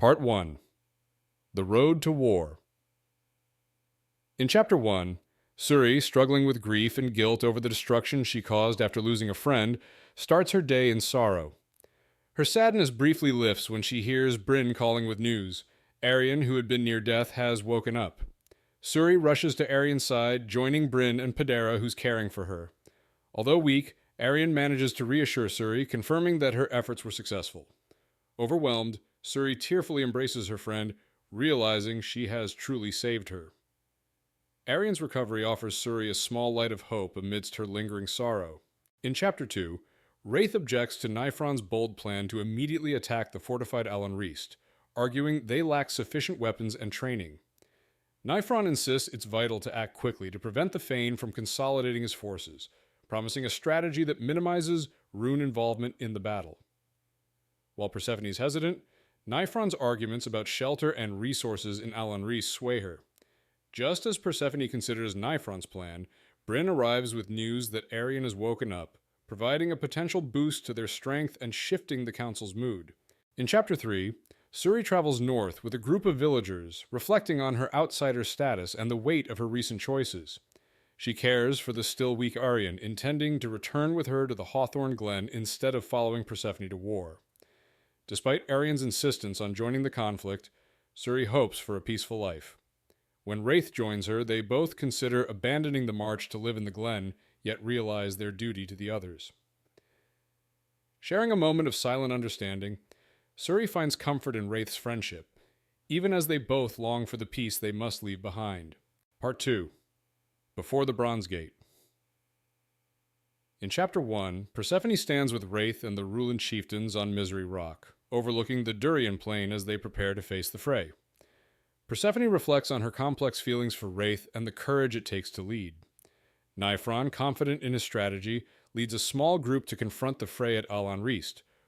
Part 1. The Road to War. In Chapter 1, Suri, struggling with grief and guilt over the destruction she caused after losing a friend, starts her day in sorrow. Her sadness briefly lifts when she hears Bryn calling with news. Arian, who had been near death, has woken up. Suri rushes to Arian's side, joining Bryn and Padera, who's caring for her. Although weak, Arian manages to reassure Suri, confirming that her efforts were successful. Overwhelmed, Suri tearfully embraces her friend, realizing she has truly saved her. Arian's recovery offers Suri a small light of hope amidst her lingering sorrow. In Chapter 2, Wraith objects to Nyphron's bold plan to immediately attack the fortified Elan, arguing they lack sufficient weapons and training. Nyphron insists it's vital to act quickly to prevent the Fane from consolidating his forces, promising a strategy that minimizes Rune involvement in the battle. While Persephone is hesitant, Nyphron's arguments about shelter and resources in Elan sway her. Just as Persephone considers Nyphron's plan, Bryn arrives with news that Arian has woken up, providing a potential boost to their strength and shifting the council's mood. In Chapter 3, Suri travels north with a group of villagers, reflecting on her outsider status and the weight of her recent choices. She cares for the still weak Arian, intending to return with her to the Hawthorn Glen instead of following Persephone to war. Despite Arian's insistence on joining the conflict, Suri hopes for a peaceful life. When Wraith joins her, they both consider abandoning the march to live in the Glen, yet realize their duty to the others. Sharing a moment of silent understanding, Suri finds comfort in Wraith's friendship, even as they both long for the peace they must leave behind. Part 2. Before the Bronze Gate. In Chapter 1, Persephone stands with Wraith and the Rulan chieftains on Misery Rock, overlooking the Durian plain as they prepare to face the Fhrey. Persephone reflects on her complex feelings for Wraith and the courage it takes to lead. Nyphron, confident in his strategy, leads a small group to confront the Fhrey at Elan,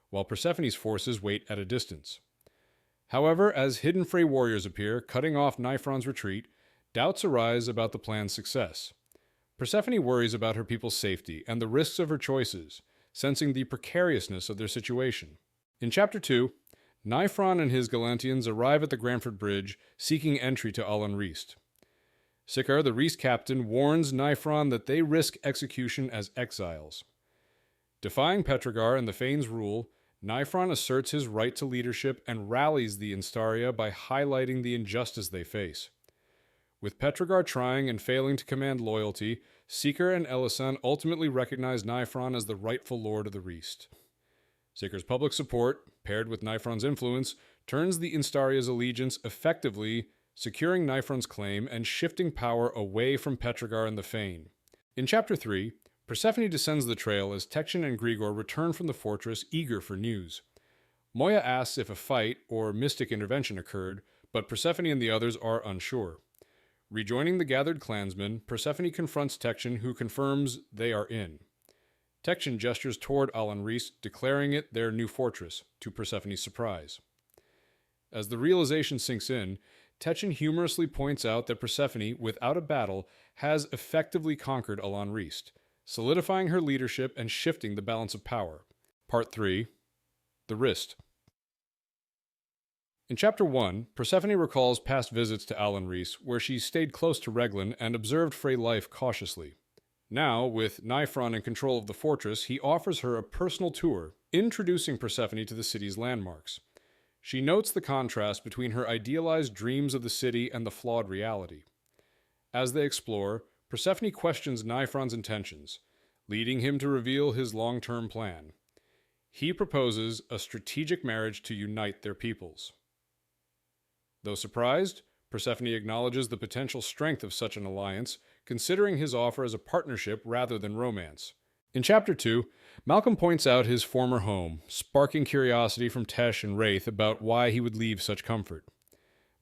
while Persephone's forces wait at a distance. However, as hidden Fhrey warriors appear, cutting off Nyphron's retreat, doubts arise about the plan's success. Persephone worries about her people's safety and the risks of her choices, sensing the precariousness of their situation. In Chapter 2, Nyphron and his Galantians arrive at the Granford Bridge, seeking entry to Elan. Sikar, the Rhys captain, warns Nyphron that they risk execution as exiles. Defying Petragar and the Fane's rule, Nyphron asserts his right to leadership and rallies the Instaria by highlighting the injustice they face. With Petragar trying and failing to command loyalty, Sikar and Elan ultimately recognize Nyphron as the rightful lord of the Rhys. Sikar's public support, paired with Nyphron's influence, turns the Instaria's allegiance, effectively securing Nyphron's claim and shifting power away from Petragar and the Fane. In Chapter 3, Persephone descends the trail as Tection and Grigor return from the fortress, eager for news. Moya asks if a fight or mystic intervention occurred, but Persephone and the others are unsure. Rejoining the gathered clansmen, Persephone confronts Tection, who confirms they are in. Tection gestures toward Elan, declaring it their new fortress, to Persephone's surprise. As the realization sinks in, Tection humorously points out that Persephone, without a battle, has effectively conquered Elan, solidifying her leadership and shifting the balance of power. Part 3. The Wrist. In Chapter 1, Persephone recalls past visits to Elan, where she stayed close to Reglan and observed Fhrey life cautiously. Now, with Nyphron in control of the fortress, he offers her a personal tour, introducing Persephone to the city's landmarks. She notes the contrast between her idealized dreams of the city and the flawed reality. As they explore, Persephone questions Nyphron's intentions, leading him to reveal his long-term plan. He proposes a strategic marriage to unite their peoples. Though surprised, Persephone acknowledges the potential strength of such an alliance, considering his offer as a partnership rather than romance. In Chapter 2, Malcolm points out his former home, sparking curiosity from Tesh and Wraith about why he would leave such comfort.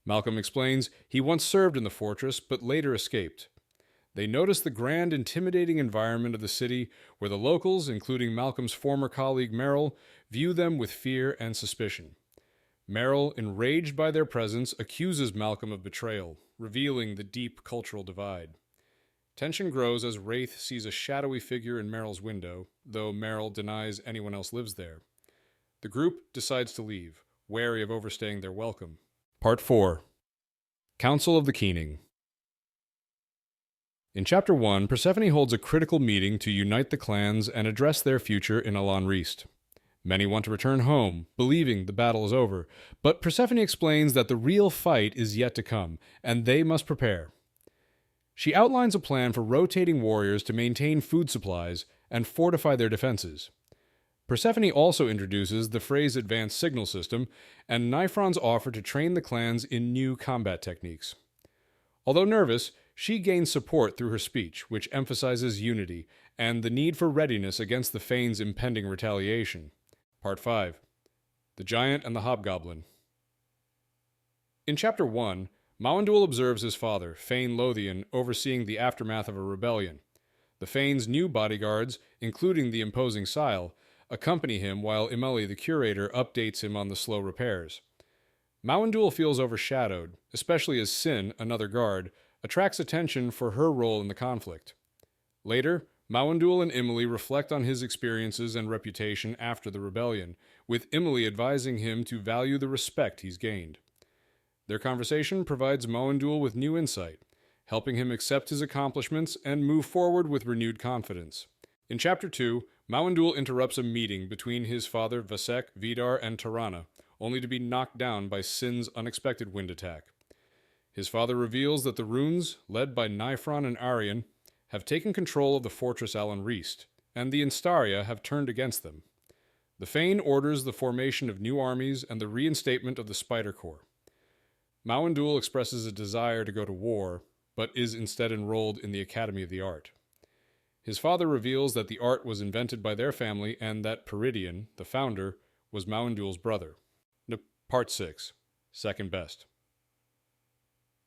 Malcolm explains he once served in the fortress, but later escaped. They notice the grand, intimidating environment of the city, where the locals, including Malcolm's former colleague Merrill, view them with fear and suspicion. Merrill, enraged by their presence, accuses Malcolm of betrayal, revealing the deep cultural divide. Tension grows as Wraith sees a shadowy figure in Merrill's window, though Merrill denies anyone else lives there. The group decides to leave, wary of overstaying their welcome. Part 4. Council of the Keening. In Chapter 1, Persephone holds a critical meeting to unite the clans and address their future in Elan. Many want to return home, believing the battle is over, but Persephone explains that the real fight is yet to come, and they must prepare. She outlines a plan for rotating warriors to maintain food supplies and fortify their defenses. Persephone also introduces the Phrey's advanced signal system and Nyphron's offer to train the clans in new combat techniques. Although nervous, she gains support through her speech, which emphasizes unity and the need for readiness against the Fane's impending retaliation. Part 5. The Giant and the Hobgoblin. In Chapter 1, Mawandul observes his father, Fane Lothian, overseeing the aftermath of a rebellion. The Fane's new bodyguards, including the imposing Sile, accompany him while Imeli the curator updates him on the slow repairs. Mawandul feels overshadowed, especially as Sin, another guard, attracts attention for her role in the conflict. Later, Mawandul and Imeli reflect on his experiences and reputation after the rebellion, with Imeli advising him to value the respect he's gained. Their conversation provides Mawandul with new insight, helping him accept his accomplishments and move forward with renewed confidence. In Chapter 2, Mawandul interrupts a meeting between his father Vasek, Vidar, and Tirana, only to be knocked down by Sin's unexpected wind attack. His father reveals that the runes, led by Nyphron and Arian, have taken control of the fortress Alan Reist, and the Instaria have turned against them. The Fane orders the formation of new armies and the reinstatement of the Spider Corps. Mawandul expresses a desire to go to war, but is instead enrolled in the Academy of the Art. His father reveals that the art was invented by their family and that Peridian, the founder, was Mawandul's brother. Part 6. Second Best.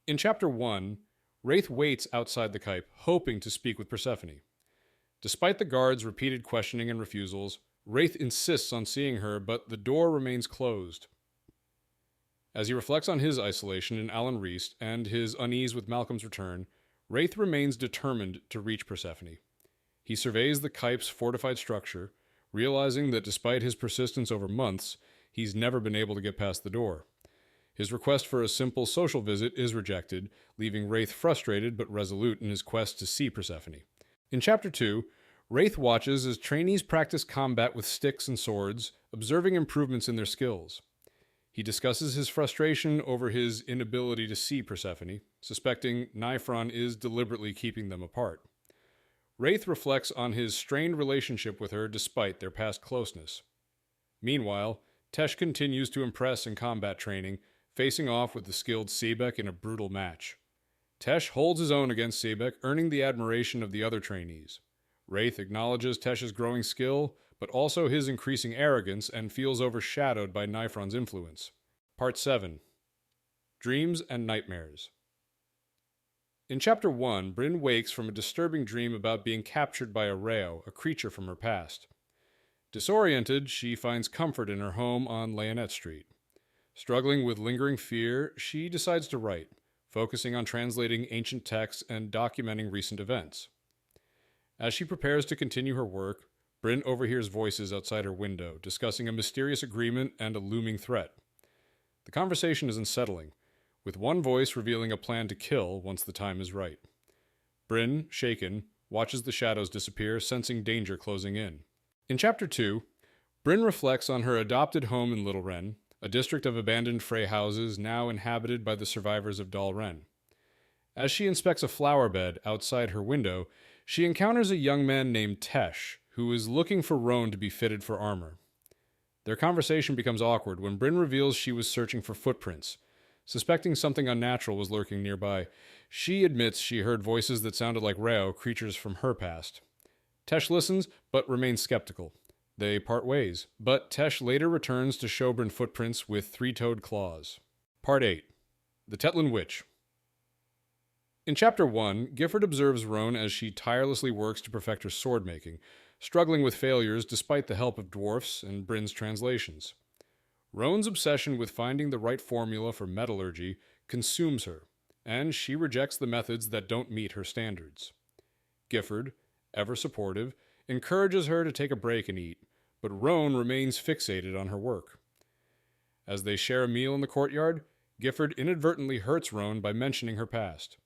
In Chapter 1, Wraith waits outside the Kype, hoping to speak with Persephone. Despite the guards' repeated questioning and refusals, Wraith insists on seeing her, but the door remains closed. As he reflects on his isolation in Alan Reist and his unease with Malcolm's return, Wraith remains determined to reach Persephone. He surveys the Kype's fortified structure, realizing that despite his persistence over months, he's never been able to get past the door. His request for a simple social visit is rejected, leaving Wraith frustrated but resolute in his quest to see Persephone. In Chapter 2, Wraith watches as trainees practice combat with sticks and swords, observing improvements in their skills. He discusses his frustration over his inability to see Persephone, suspecting Nyphron is deliberately keeping them apart. Wraith reflects on his strained relationship with her despite their past closeness. Meanwhile, Tesh continues to impress in combat training, facing off with the skilled Sebek in a brutal match. Tesh holds his own against Sebek, earning the admiration of the other trainees. Wraith acknowledges Tesh's growing skill, but also his increasing arrogance and feels overshadowed by Nyphron's influence. Part 7. Dreams and Nightmares. In Chapter 1, Bryn wakes from a disturbing dream about being captured by a Reo, a creature from her past. Disoriented, she finds comfort in her home on Leonette Street. Struggling with lingering fear, she decides to write, focusing on translating ancient texts and documenting recent events. As she prepares to continue her work, Bryn overhears voices outside her window, discussing a mysterious agreement and a looming threat. The conversation is unsettling, with one voice revealing a plan to kill once the time is right. Bryn, shaken, watches the shadows disappear, sensing danger closing in. In Chapter 2, Bryn reflects on her adopted home in Dahl Rhen, a district of abandoned Fhrey houses now inhabited by the survivors of Dahl Rhen. As she inspects a flower bed outside her window, she encounters a young man named Tesh, who is looking for Roan to be fitted for armor. Their conversation becomes awkward when Bryn reveals she was searching for footprints. Suspecting something unnatural was lurking nearby, she admits she heard voices that sounded like Reo, creatures from her past. Tesh listens, but remains skeptical. They part ways, but Tesh later returns to show Bryn footprints with three-toed claws. Part 8. The Tetlin Witch. In Chapter 1, Gifford observes Roan as she tirelessly works to perfect her sword-making, struggling with failures despite the help of dwarfs and Bryn's translations. Roan's obsession with finding the right formula for metallurgy consumes her, and she rejects the methods that don't meet her standards. Gifford, ever supportive, encourages her to take a break and eat, but Roan remains fixated on her work. As they share a meal in the courtyard, Gifford inadvertently hurts Roan by mentioning her past.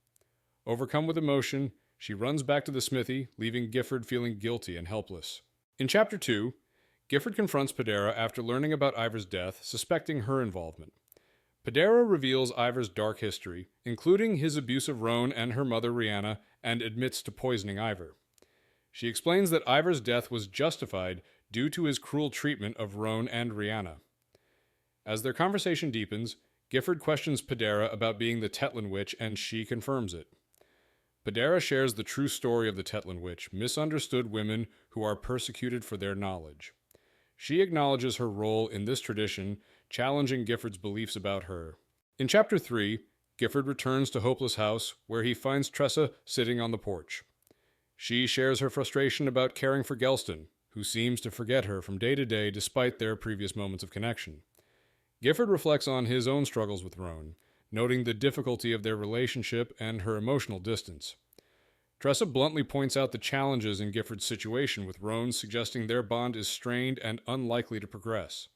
Overcome with emotion, she runs back to the smithy, leaving Gifford feeling guilty and helpless. In Chapter 2, Gifford confronts Pedera after learning about Ivor's death, suspecting her involvement. Pedera reveals Ivor's dark history, including his abuse of Roan and her mother Rhianna, and admits to poisoning Ivor. She explains that Ivor's death was justified due to his cruel treatment of Roan and Rhianna. As their conversation deepens, Gifford questions Pedera about being the Tetlin Witch, and she confirms it. Pedera shares the true story of the Tetlin Witch, misunderstood women who are persecuted for their knowledge. She acknowledges her role in this tradition, challenging Gifford's beliefs about her. In Chapter 3, Gifford returns to Hopeless House, where he finds Tressa sitting on the porch. She shares her frustration about caring for Gelston, who seems to forget her from day to day despite their previous moments of connection. Gifford reflects on his own struggles with Roan, noting the difficulty of their relationship and her emotional distance. Tressa bluntly points out the challenges in Gifford's situation with Roan, suggesting their bond is strained and unlikely to progress.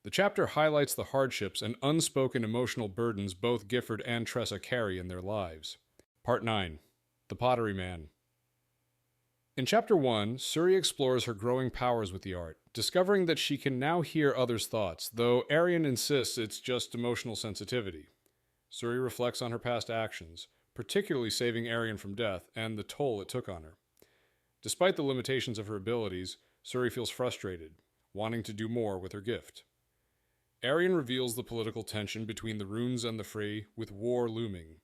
The chapter highlights the hardships and unspoken emotional burdens both Gifford and Tressa carry in their lives. Part 9. The Pottery Man. In Chapter 1, Suri explores her growing powers with the art, discovering that she can now hear others' thoughts, though Arian insists it's just emotional sensitivity. Suri reflects on her past actions, particularly saving Arian from death, and the toll it took on her. Despite the limitations of her abilities, Suri feels frustrated, wanting to do more with her gift. Arian reveals the political tension between the runes and the Fhrey, with war looming.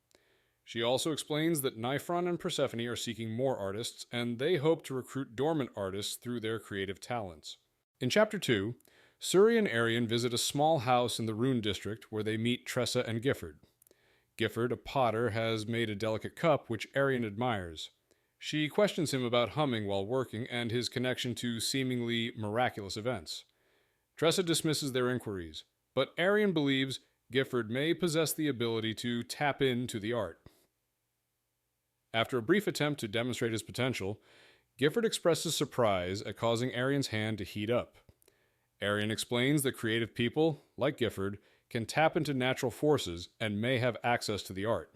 She also explains that Nyphron and Persephone are seeking more artists, and they hope to recruit dormant artists through their creative talents. In Chapter 2, Suri and Arian visit a small house in the Rune district where they meet Tressa and Gifford. Gifford, a potter, has made a delicate cup which Arian admires. She questions him about humming while working and his connection to seemingly miraculous events. Tressa dismisses their inquiries, but Arian believes Gifford may possess the ability to tap into the art. After a brief attempt to demonstrate his potential, Gifford expresses surprise at causing Arian's hand to heat up. Arian explains that creative people, like Gifford, can tap into natural forces and may have access to the art.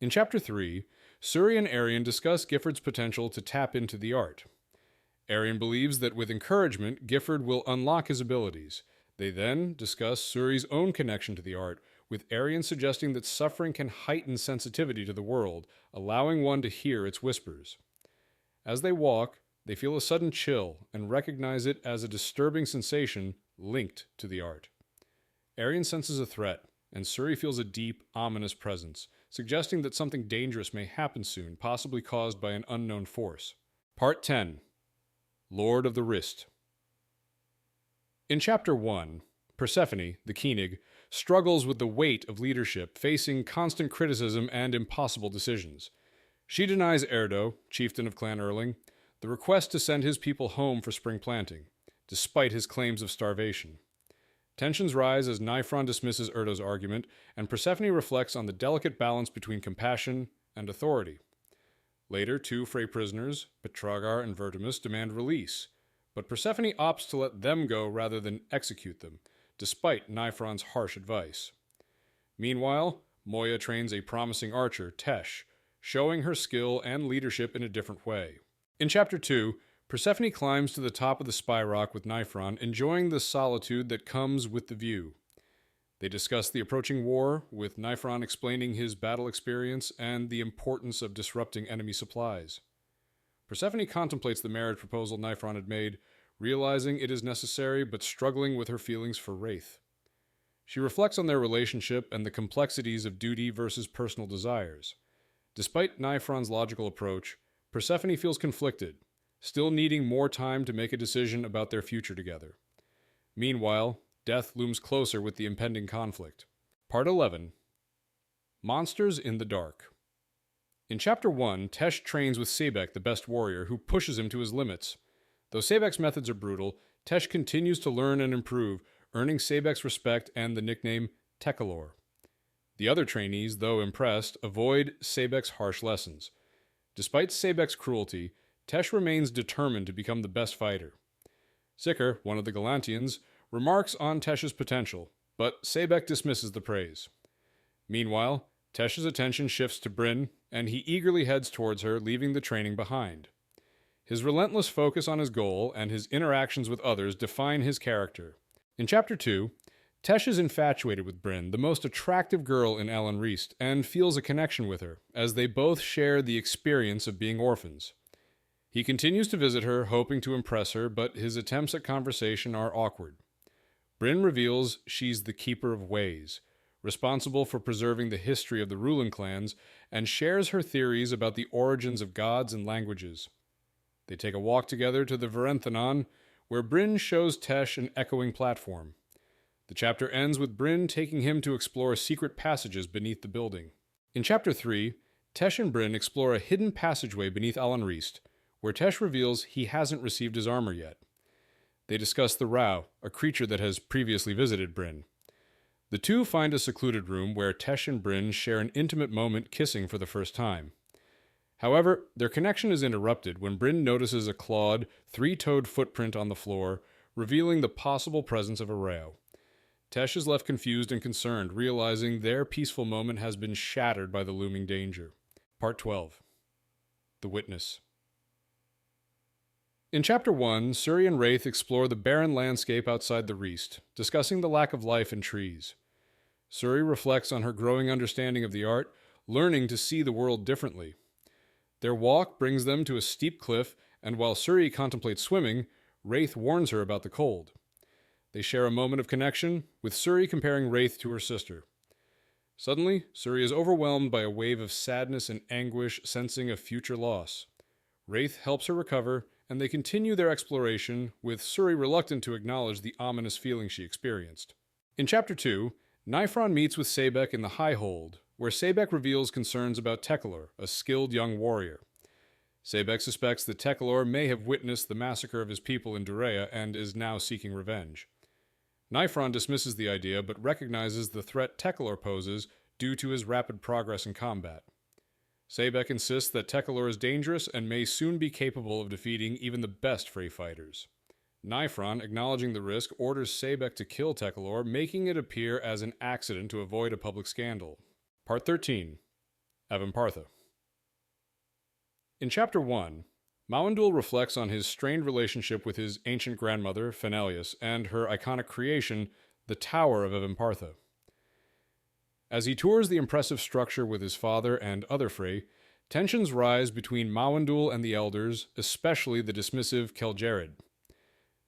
In Chapter 3, Suri and Arian discuss Gifford's potential to tap into the art. Arian believes that with encouragement, Gifford will unlock his abilities. They then discuss Suri's own connection to the art, with Arian suggesting that suffering can heighten sensitivity to the world, allowing one to hear its whispers. As they walk, they feel a sudden chill and recognize it as a disturbing sensation linked to the art. Arian senses a threat, and Suri feels a deep, ominous presence, suggesting that something dangerous may happen soon, possibly caused by an unknown force. Part 10. Lord of the Wrist. In Chapter 1, Persephone, the Koenig, struggles with the weight of leadership, facing constant criticism and impossible decisions. She denies Erdo, chieftain of Clan Erling, the request to send his people home for spring planting, despite his claims of starvation. Tensions rise as Nyphron dismisses Erdo's argument, and Persephone reflects on the delicate balance between compassion and authority. Later, two Fhrey prisoners, Petragar and Vertimus, demand release, but Persephone opts to let them go rather than execute them, despite Nyphron's harsh advice. Meanwhile, Moya trains a promising archer, Tesh, showing her skill and leadership in a different way. In Chapter 2, Persephone climbs to the top of the spy rock with Nyphron, enjoying the solitude that comes with the view. They discuss the approaching war, with Nyphron explaining his battle experience and the importance of disrupting enemy supplies. Persephone contemplates the marriage proposal Nyphron had made, realizing it is necessary but struggling with her feelings for Wraith. She reflects on their relationship and the complexities of duty versus personal desires. Despite Nyphron's logical approach, Persephone feels conflicted, still needing more time to make a decision about their future together. Meanwhile, death looms closer with the impending conflict. Part 11. Monsters in the Dark. In Chapter 1, Tesh trains with Sebek, the best warrior, who pushes him to his limits. Though Sebek's methods are brutal, Tesh continues to learn and improve, earning Sebek's respect and the nickname Tekalor. The other trainees, though impressed, avoid Sebek's harsh lessons. Despite Sebek's cruelty, Tesh remains determined to become the best fighter. Sicker, one of the Galantians, remarks on Tesh's potential, but Sebek dismisses the praise. Meanwhile, Tesh's attention shifts to Bryn, and he eagerly heads towards her, leaving the training behind. His relentless focus on his goal and his interactions with others define his character. In Chapter 2, Tesh is infatuated with Bryn, the most attractive girl in Elan Rhys, and feels a connection with her, as they both share the experience of being orphans. He continues to visit her, hoping to impress her, but his attempts at conversation are awkward. Bryn reveals she's the Keeper of Ways, responsible for preserving the history of the Rhulan clans, and shares her theories about the origins of gods and languages. They take a walk together to the Varenthenon, where Bryn shows Tesh an echoing platform. The chapter ends with Bryn taking him to explore secret passages beneath the building. In Chapter 3, Tesh and Bryn explore a hidden passageway beneath Elan Rhys, where Tesh reveals he hasn't received his armor yet. They discuss the Rao, a creature that has previously visited Bryn. The two find a secluded room where Tesh and Bryn share an intimate moment kissing for the first time. However, their connection is interrupted when Bryn notices a clawed, three-toed footprint on the floor, revealing the possible presence of a Rao. Tesh is left confused and concerned, realizing their peaceful moment has been shattered by the looming danger. Part 12. The Witness. In Chapter 1, Suri and Wraith explore the barren landscape outside the Rhys, discussing the lack of life in trees. Suri reflects on her growing understanding of the art, learning to see the world differently. Their walk brings them to a steep cliff, and while Suri contemplates swimming, Wraith warns her about the cold. They share a moment of connection, with Suri comparing Wraith to her sister. Suddenly, Suri is overwhelmed by a wave of sadness and anguish, sensing a future loss. Wraith helps her recover, and they continue their exploration, with Suri reluctant to acknowledge the ominous feeling she experienced. In Chapter 2, Nyphron meets with Sebek in the High Hold, where Sebek reveals concerns about Tekelor, a skilled young warrior. Sebek suspects that Tekelor may have witnessed the massacre of his people in Durea and is now seeking revenge. Nyphron dismisses the idea, but recognizes the threat Tekelor poses due to his rapid progress in combat. Sebek insists that Tekelor is dangerous and may soon be capable of defeating even the best Fhrey fighters. Nyphron, acknowledging the risk, orders Sebek to kill Tekelor, making it appear as an accident to avoid a public scandal. Part 13. Avampartha. In Chapter 1, Mawandul reflects on his strained relationship with his ancient grandmother, Fenelius, and her iconic creation, the Tower of Avampartha. As he tours the impressive structure with his father and other Fhrey, tensions rise between Mawandul and the elders, especially the dismissive Kel'Jared.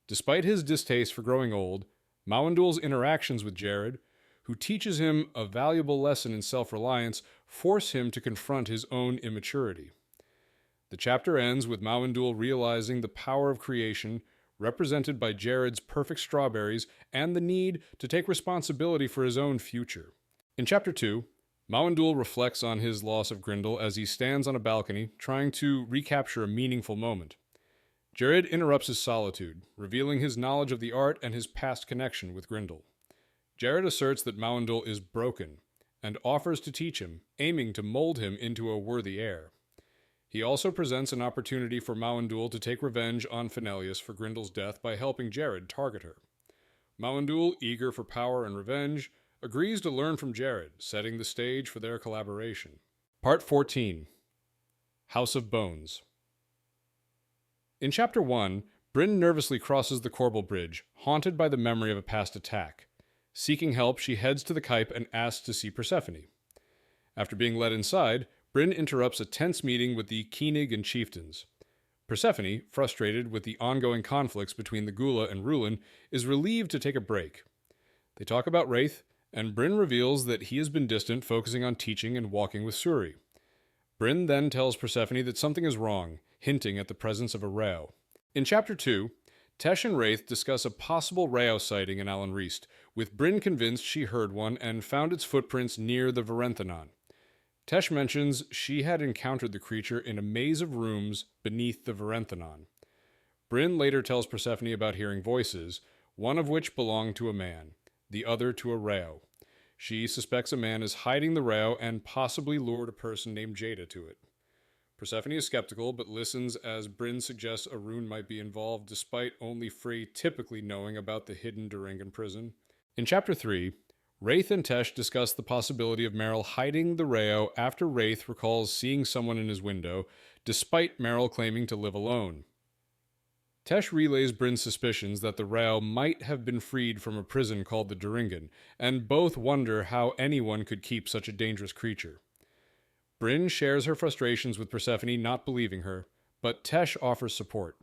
Despite his distaste for growing old, Mawandul's interactions with Jared, who teaches him a valuable lesson in self-reliance, force him to confront his own immaturity. The chapter ends with Mawandul realizing the power of creation, represented by Jared's perfect strawberries, and the need to take responsibility for his own future. In Chapter 2, Mawandul reflects on his loss of Grindel as he stands on a balcony, trying to recapture a meaningful moment. Jared interrupts his solitude, revealing his knowledge of the art and his past connection with Grindel. Jared asserts that Mawandul is broken, and offers to teach him, aiming to mold him into a worthy heir. He also presents an opportunity for Mawandul to take revenge on Fenelius for Grindel's death by helping Jared target her. Mawandul, eager for power and revenge, agrees to learn from Jared, setting the stage for their collaboration. Part 14. House of Bones. In Chapter 1, Bryn nervously crosses the Corbel Bridge, haunted by the memory of a past attack. Seeking help, she heads to the Kype and asks to see Persephone. After being led inside, Bryn interrupts a tense meeting with the Koenig and chieftains. Persephone, frustrated with the ongoing conflicts between the Gula and Rhulan, is relieved to take a break. They talk about Wraith, and Bryn reveals that he has been distant, focusing on teaching and walking with Suri. Bryn then tells Persephone that something is wrong, hinting at the presence of a Rao. In Chapter 2, Tesh and Wraith discuss a possible Rao sighting in Elan Rhys, with Bryn convinced she heard one and found its footprints near the Varenthenon. Tesh mentions she had encountered the creature in a maze of rooms beneath the Varenthenon. Bryn later tells Persephone about hearing voices, one of which belonged to a man, the other to a Rao. She suspects a man is hiding the Rao and possibly lured a person named Jada to it. Persephone is skeptical, but listens as Bryn suggests a rune might be involved, despite only Fhrey typically knowing about the hidden Duringan prison. In Chapter 3, Wraith and Tesh discuss the possibility of Meryl hiding the Rao after Wraith recalls seeing someone in his window, despite Meryl claiming to live alone. Tesh relays Bryn's suspicions that the Rao might have been freed from a prison called the Doringan, and both wonder how anyone could keep such a dangerous creature. Bryn shares her frustrations with Persephone not believing her, but Tesh offers support.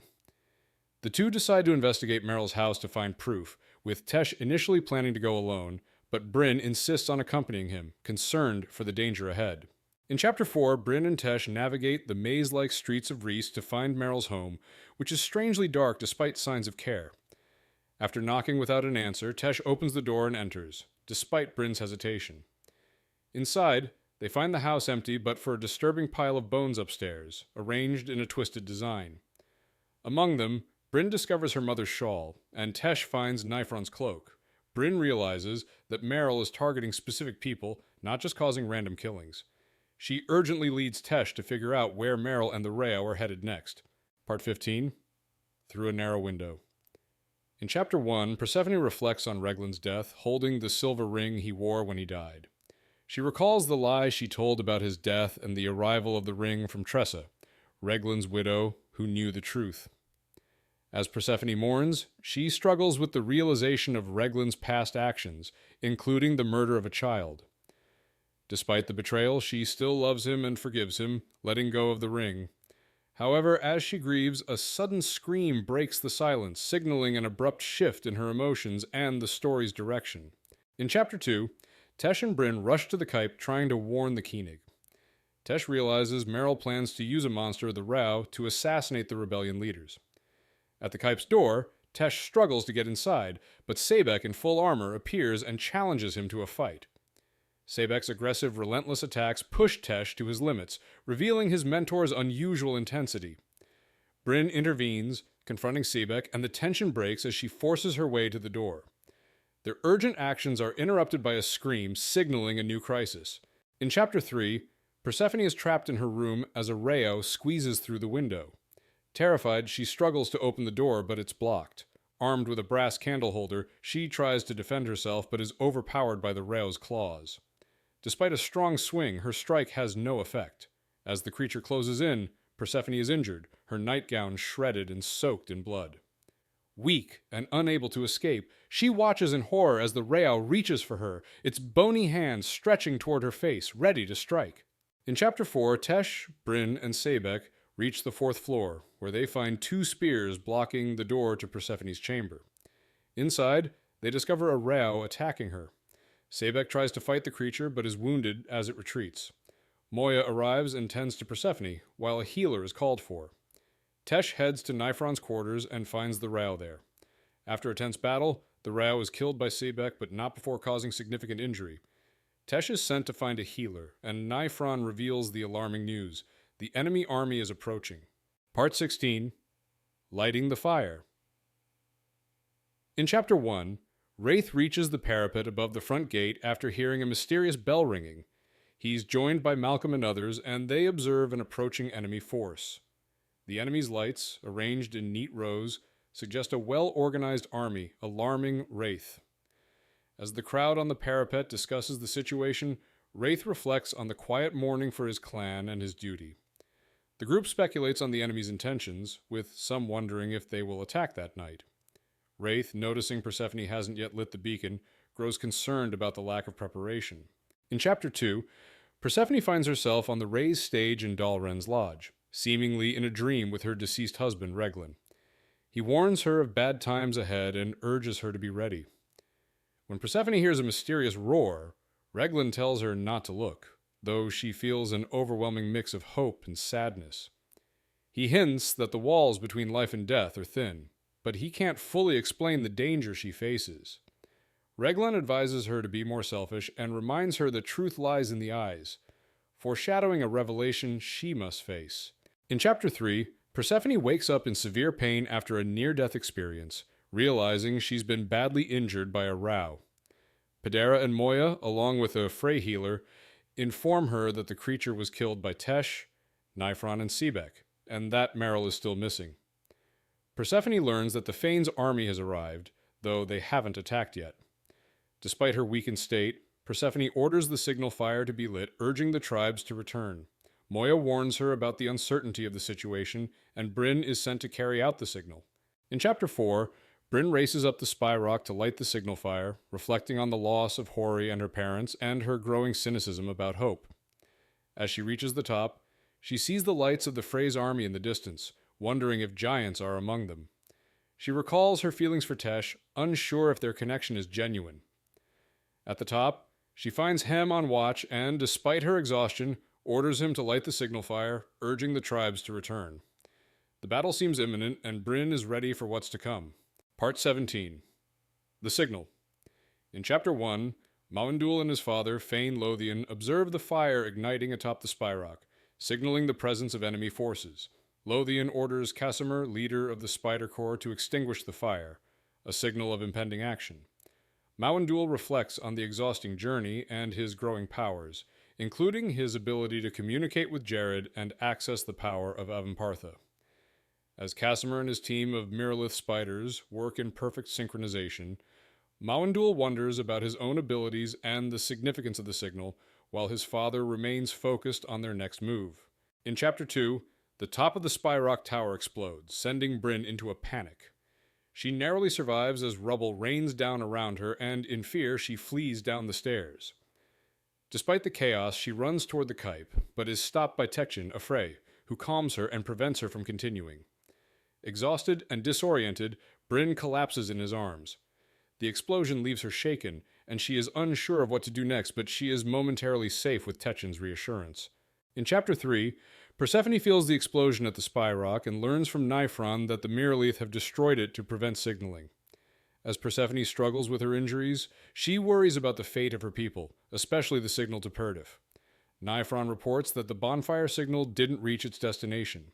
The two decide to investigate Meryl's house to find proof, with Tesh initially planning to go alone, but Bryn insists on accompanying him, concerned for the danger ahead. In Chapter 4, Bryn and Tesh navigate the maze-like streets of Reese to find Meryl's home, which is strangely dark despite signs of care. After knocking without an answer, Tesh opens the door and enters, despite Bryn's hesitation. Inside, they find the house empty but for a disturbing pile of bones upstairs, arranged in a twisted design. Among them, Bryn discovers her mother's shawl, and Tesh finds Nyphron's cloak. Bryn realizes that Meryl is targeting specific people, not just causing random killings. She urgently leads Tesh to figure out where Meryl and the Rao are headed next. Part 15. Through a Narrow Window. In Chapter 1, Persephone reflects on Reglan's death, holding the silver ring he wore when he died. She recalls the lie she told about his death and the arrival of the ring from Tressa, Reglan's widow, who knew the truth. As Persephone mourns, she struggles with the realization of Reglan's past actions, including the murder of a child. Despite the betrayal, she still loves him and forgives him, letting go of the ring. However, as she grieves, a sudden scream breaks the silence, signaling an abrupt shift in her emotions and the story's direction. In Chapter 2, Tesh and Bryn rush to the Kype, trying to warn the Koenig. Tesh realizes Meryl plans to use a monster, the Rao, to assassinate the rebellion leaders. At the Kype's door, Tesh struggles to get inside, but Sebek in full armor appears and challenges him to a fight. Sebek's aggressive, relentless attacks push Tesh to his limits, revealing his mentor's unusual intensity. Bryn intervenes, confronting Sebek, and the tension breaks as she forces her way to the door. Their urgent actions are interrupted by a scream, signaling a new crisis. In Chapter 3, Persephone is trapped in her room as a Rao squeezes through the window. Terrified, she struggles to open the door, but it's blocked. Armed with a brass candle holder, she tries to defend herself, but is overpowered by the Rao's claws. Despite a strong swing, her strike has no effect. As the creature closes in, Persephone is injured, her nightgown shredded and soaked in blood. Weak and unable to escape, she watches in horror as the Rao reaches for her, its bony hand stretching toward her face, ready to strike. In Chapter 4, Tesh, Bryn, and Sebek reach the 4th floor, where they find 2 spears blocking the door to Persephone's chamber. Inside, they discover a Rao attacking her. Sebek tries to fight the creature, but is wounded as it retreats. Moya arrives and tends to Persephone, while a healer is called for. Tesh heads to Nyphron's quarters and finds the Rao there. After a tense battle, the Rao is killed by Sebek, but not before causing significant injury. Tesh is sent to find a healer, and Nyphron reveals the alarming news. The enemy army is approaching. Part 16. Lighting the Fire. In Chapter 1, Wraith reaches the parapet above the front gate after hearing a mysterious bell ringing. He's joined by Malcolm and others, and they observe an approaching enemy force. The enemy's lights, arranged in neat rows, suggest a well-organized army, alarming Wraith. As the crowd on the parapet discusses the situation, Wraith reflects on the quiet mourning for his clan and his duty. The group speculates on the enemy's intentions, with some wondering if they will attack that night. Wraith, noticing Persephone hasn't yet lit the beacon, grows concerned about the lack of preparation. In Chapter 2, Persephone finds herself on the raised stage in Dahl Rhen's lodge, seemingly in a dream with her deceased husband, Reglan. He warns her of bad times ahead and urges her to be ready. When Persephone hears a mysterious roar, Reglan tells her not to look, though she feels an overwhelming mix of hope and sadness. He hints that the walls between life and death are thin, but he can't fully explain the danger she faces. Reglan advises her to be more selfish and reminds her that truth lies in the eyes, foreshadowing a revelation she must face. In Chapter 3, Persephone wakes up in severe pain after a near-death experience, realizing she's been badly injured by a Rao. Padera and Moya, along with a Fhrey healer, inform her that the creature was killed by Tesh, Nyphron, and Sebek, and that Meryl is still missing. Persephone learns that the Fane's army has arrived, though they haven't attacked yet. Despite her weakened state, Persephone orders the signal fire to be lit, urging the tribes to return. Moya warns her about the uncertainty of the situation, and Bryn is sent to carry out the signal. In Chapter 4, Bryn races up the spy rock to light the signal fire, reflecting on the loss of Hori and her parents and her growing cynicism about hope. As she reaches the top, she sees the lights of the Phrey's army in the distance, wondering if giants are among them. She recalls her feelings for Tesh, unsure if their connection is genuine. At the top, she finds Hem on watch and, despite her exhaustion, orders him to light the signal fire, urging the tribes to return. The battle seems imminent, and Bryn is ready for what's to come. Part 17. The Signal. In Chapter 1, Mawandul and his father, Fane Lothian, observe the fire igniting atop the spy rock, signaling the presence of enemy forces. Lothian orders Casimir, leader of the Spider Corps, to extinguish the fire, a signal of impending action. Mawandul reflects on the exhausting journey and his growing powers, including his ability to communicate with Jared and access the power of Avampartha. As Casimir and his team of Miralith spiders work in perfect synchronization, Mawandul wonders about his own abilities and the significance of the signal, while his father remains focused on their next move. In Chapter 2, the top of the Spy Rock Tower explodes, sending Bryn into a panic. She narrowly survives as rubble rains down around her, and in fear, she flees down the stairs. Despite the chaos, she runs toward the Kype, but is stopped by Techin, a Fhrey, who calms her and prevents her from continuing. Exhausted and disoriented, Bryn collapses in his arms. The explosion leaves her shaken, and she is unsure of what to do next, but she is momentarily safe with Techin's reassurance. In Chapter 3, Persephone feels the explosion at the Spy Rock and learns from Nyphron that the Miralith have destroyed it to prevent signaling. As Persephone struggles with her injuries, she worries about the fate of her people, especially the signal to Perdif. Nyphron reports that the bonfire signal didn't reach its destination.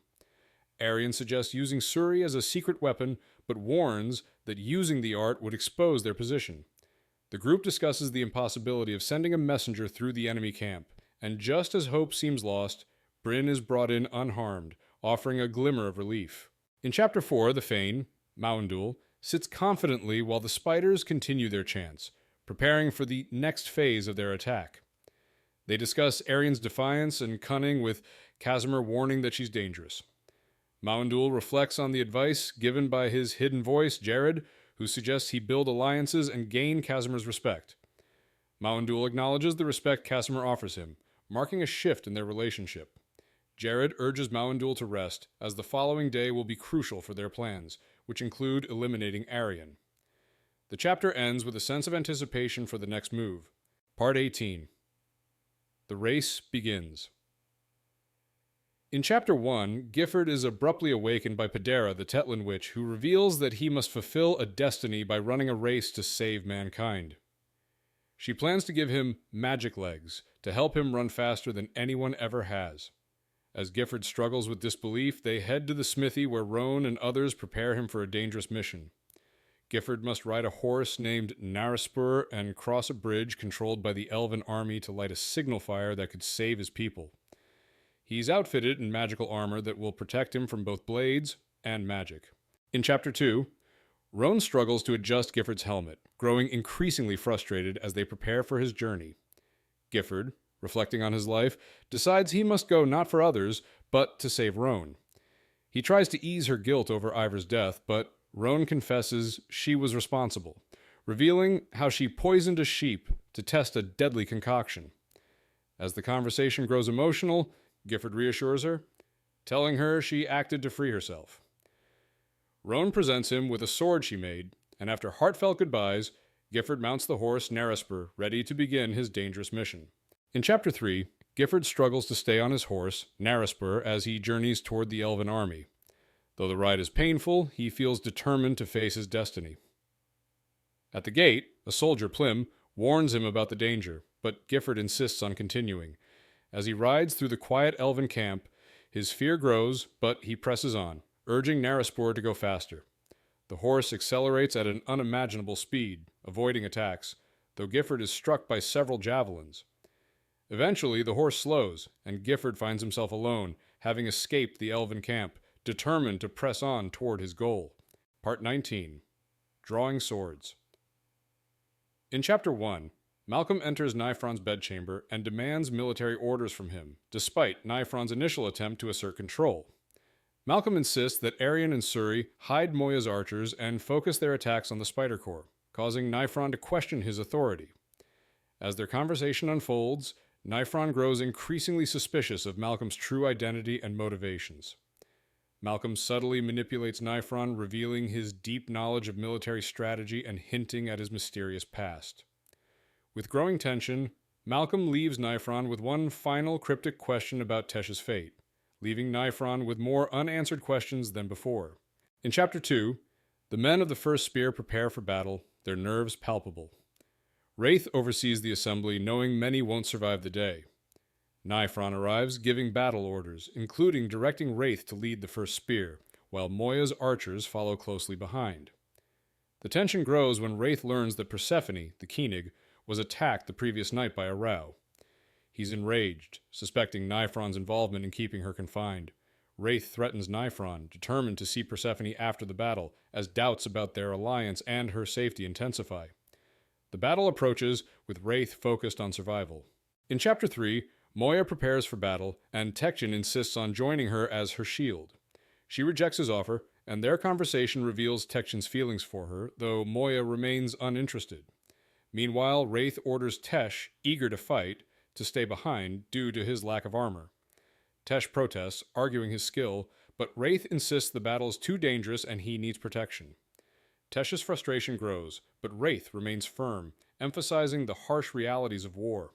Arian suggests using Suri as a secret weapon, but warns that using the art would expose their position. The group discusses the impossibility of sending a messenger through the enemy camp, and just as hope seems lost, Bryn is brought in unharmed, offering a glimmer of relief. In Chapter 4, the Fane, Mawandul, sits confidently while the spiders continue their chants, preparing for the next phase of their attack. They discuss Arian's defiance and cunning, with Casimir warning that she's dangerous. Mawandul reflects on the advice given by his hidden voice, Jared, who suggests he build alliances and gain Casimir's respect. Mawandul acknowledges the respect Casimir offers him, marking a shift in their relationship. Jared urges Mawandul to rest, as the following day will be crucial for their plans, which include eliminating Arian. The chapter ends with a sense of anticipation for the next move. Part 18. The race begins. In Chapter 1, Gifford is abruptly awakened by Pedera, the Tetlin witch, who reveals that he must fulfill a destiny by running a race to save mankind. She plans to give him magic legs to help him run faster than anyone ever has. As Gifford struggles with disbelief, they head to the smithy where Roan and others prepare him for a dangerous mission. Gifford must ride a horse named Naraspur and cross a bridge controlled by the elven army to light a signal fire that could save his people. He's outfitted in magical armor that will protect him from both blades and magic. In Chapter 2, Roan struggles to adjust Gifford's helmet, growing increasingly frustrated as they prepare for his journey. Gifford, reflecting on his life, decides he must go not for others, but to save Roan. He tries to ease her guilt over Ivor's death, but Roan confesses she was responsible, revealing how she poisoned a sheep to test a deadly concoction. As the conversation grows emotional, Gifford reassures her, telling her she acted to free herself. Roan presents him with a sword she made, and after heartfelt goodbyes, Gifford mounts the horse Naraspur, ready to begin his dangerous mission. In Chapter 3, Gifford struggles to stay on his horse, Naraspur, as he journeys toward the elven army. Though the ride is painful, he feels determined to face his destiny. At the gate, a soldier, Plim, warns him about the danger, but Gifford insists on continuing. As he rides through the quiet elven camp, his fear grows, but he presses on, urging Naraspur to go faster. The horse accelerates at an unimaginable speed, avoiding attacks, though Gifford is struck by several javelins. Eventually, the horse slows, and Gifford finds himself alone, having escaped the elven camp, determined to press on toward his goal. Part 19. Drawing Swords. In Chapter 1, Malcolm enters Nyphron's bedchamber and demands military orders from him, despite Nyphron's initial attempt to assert control. Malcolm insists that Arian and Suri hide Moya's archers and focus their attacks on the Spider Corps, causing Nyphron to question his authority. As their conversation unfolds, Nyphron grows increasingly suspicious of Malcolm's true identity and motivations. Malcolm subtly manipulates Nyphron, revealing his deep knowledge of military strategy and hinting at his mysterious past. With growing tension, Malcolm leaves Nyphron with one final cryptic question about Tesh's fate, leaving Nyphron with more unanswered questions than before. In Chapter 2, the men of the First Spear prepare for battle, their nerves palpable. Wraith oversees the assembly, knowing many won't survive the day. Nyphron arrives, giving battle orders, including directing Wraith to lead the First Spear, while Moya's archers follow closely behind. The tension grows when Wraith learns that Persephone, the Koenig, was attacked the previous night by a row. He's enraged, suspecting Nyphron's involvement in keeping her confined. Wraith threatens Nyphron, determined to see Persephone after the battle, as doubts about their alliance and her safety intensify. The battle approaches, with Wraith focused on survival. In Chapter 3, Moya prepares for battle, and Tektion insists on joining her as her shield. She rejects his offer, and their conversation reveals Tektion's feelings for her, though Moya remains uninterested. Meanwhile, Wraith orders Tesh, eager to fight, to stay behind due to his lack of armor. Tesh protests, arguing his skill, but Wraith insists the battle is too dangerous and he needs protection. Tesh's frustration grows, but Wraith remains firm, emphasizing the harsh realities of war.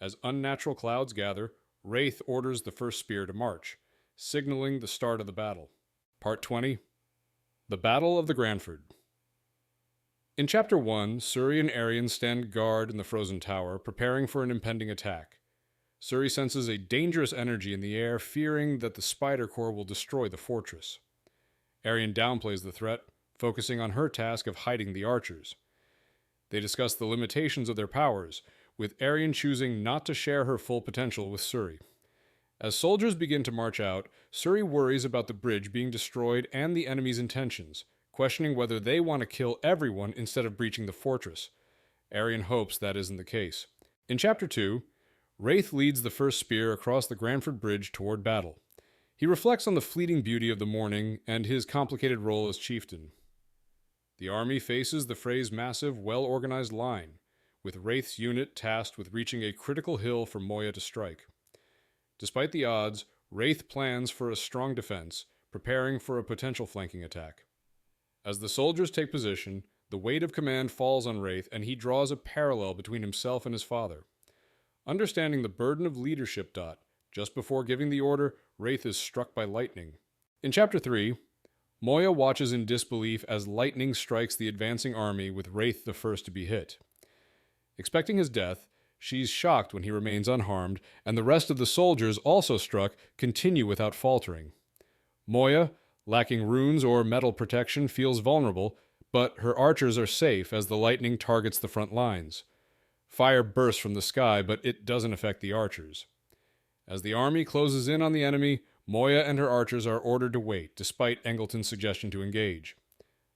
As unnatural clouds gather, Wraith orders the First Spear to march, signaling the start of the battle. Part 20. The Battle of the Grandeur. In Chapter 1, Suri and Arian stand guard in the frozen tower, preparing for an impending attack. Suri senses a dangerous energy in the air, fearing that the Spider Corps will destroy the fortress. Arian downplays the threat, focusing on her task of hiding the archers. They discuss the limitations of their powers, with Arian choosing not to share her full potential with Suri. As soldiers begin to march out, Suri worries about the bridge being destroyed and the enemy's intentions, questioning whether they want to kill everyone instead of breaching the fortress. Arian hopes that isn't the case. In Chapter 2, Wraith leads the First Spear across the Grandeur Bridge toward battle. He reflects on the fleeting beauty of the morning and his complicated role as chieftain. The army faces the Phrey's massive, well-organized line, with Wraith's unit tasked with reaching a critical hill for Moya to strike. Despite the odds, Wraith plans for a strong defense, preparing for a potential flanking attack. As the soldiers take position, the weight of command falls on Wraith, and he draws a parallel between himself and his father. Understanding the burden of leadership, just before giving the order, Wraith is struck by lightning. In Chapter 3, Moya watches in disbelief as lightning strikes the advancing army, with Wraith the first to be hit. Expecting his death, she's shocked when he remains unharmed, and the rest of the soldiers, also struck, continue without faltering. Moya, lacking runes or metal protection, feels vulnerable, but her archers are safe as the lightning targets the front lines. Fire bursts from the sky, but it doesn't affect the archers. As the army closes in on the enemy, Moya and her archers are ordered to wait, despite Engleton's suggestion to engage.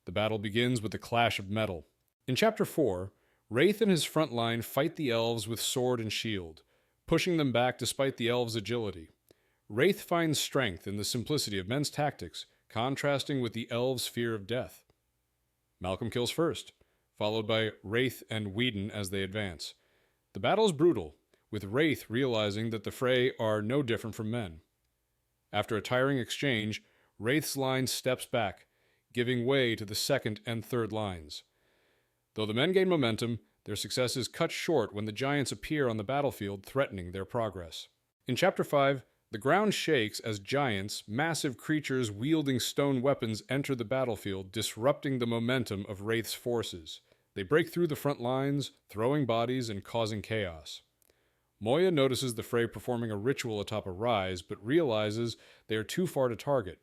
The battle begins with the clash of metal. In Chapter 4, Wraith and his front line fight the elves with sword and shield, pushing them back despite the elves' agility. Wraith finds strength in the simplicity of men's tactics, contrasting with the elves' fear of death. Malcolm kills first, followed by Wraith and Whedon as they advance. The battle is brutal, with Wraith realizing that the Phrey are no different from men. After a tiring exchange, Wraith's line steps back, giving way to the second and third lines. Though the men gain momentum, their success is cut short when the giants appear on the battlefield, threatening their progress. In Chapter 5, the ground shakes as giants, massive creatures wielding stone weapons, enter the battlefield, disrupting the momentum of Wraith's forces. They break through the front lines, throwing bodies and causing chaos. Moya notices the Phrey performing a ritual atop a rise, but realizes they are too far to target.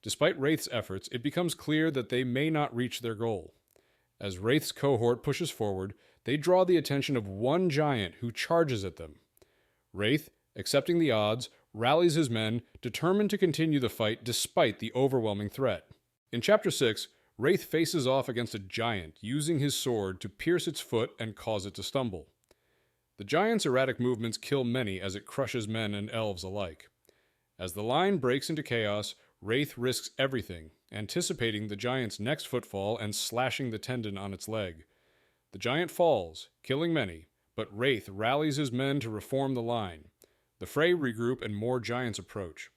Despite Wraith's efforts, it becomes clear that they may not reach their goal. As Wraith's cohort pushes forward, they draw the attention of one giant who charges at them. Wraith, accepting the odds, rallies his men, determined to continue the fight despite the overwhelming threat. In Chapter 6, Wraith faces off against a giant, using his sword to pierce its foot and cause it to stumble. The giant's erratic movements kill many as it crushes men and elves alike. As the line breaks into chaos, Wraith risks everything, anticipating the giant's next footfall and slashing the tendon on its leg. The giant falls, killing many, but Wraith rallies his men to reform the line. The Fhrey regroup and more giants approach.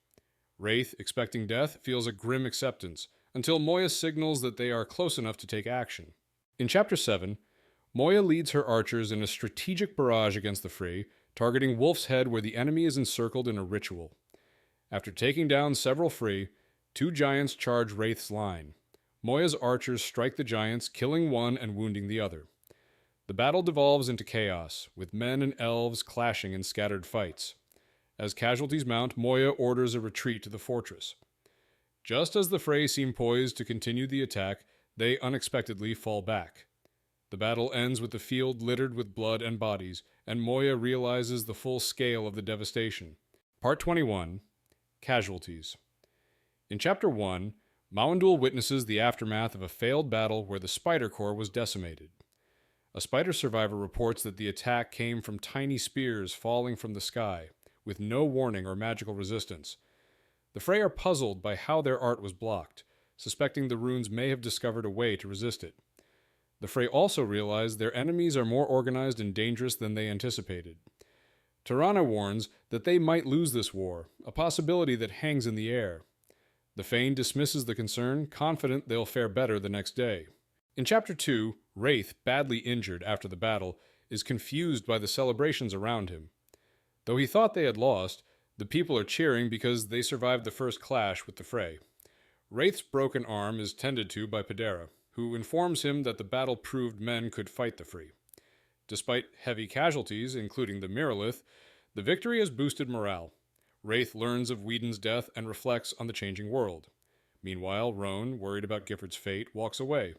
Wraith, expecting death, feels a grim acceptance, until Moya signals that they are close enough to take action. In Chapter 7, Moya leads her archers in a strategic barrage against the Fhrey, targeting Wolf's Head where the enemy is encircled in a ritual. After taking down several Fhrey, 2 giants charge Wraith's line. Moya's archers strike the giants, killing one and wounding the other. The battle devolves into chaos, with men and elves clashing in scattered fights. As casualties mount, Moya orders a retreat to the fortress. Just as the Fhrey seem poised to continue the attack, they unexpectedly fall back. The battle ends with the field littered with blood and bodies, and Moya realizes the full scale of the devastation. Part 21. Casualties. In Chapter 1, Mawandul witnesses the aftermath of a failed battle where the Spider Corps was decimated. A spider survivor reports that the attack came from tiny spears falling from the sky, with no warning or magical resistance. The Fhrey are puzzled by how their art was blocked, suspecting the runes may have discovered a way to resist it. The Fhrey also realize their enemies are more organized and dangerous than they anticipated. Tirana warns that they might lose this war, a possibility that hangs in the air. The Fane dismisses the concern, confident they'll fare better the next day. In Chapter 2, Wraith, badly injured after the battle, is confused by the celebrations around him. Though he thought they had lost, the people are cheering because they survived the first clash with the Fhrey. Wraith's broken arm is tended to by Pedera, who informs him that the battle proved men could fight the Fhrey. Despite heavy casualties, including the Miralith, the victory has boosted morale. Wraith learns of Whedon's death and reflects on the changing world. Meanwhile, Roan, worried about Gifford's fate, walks away,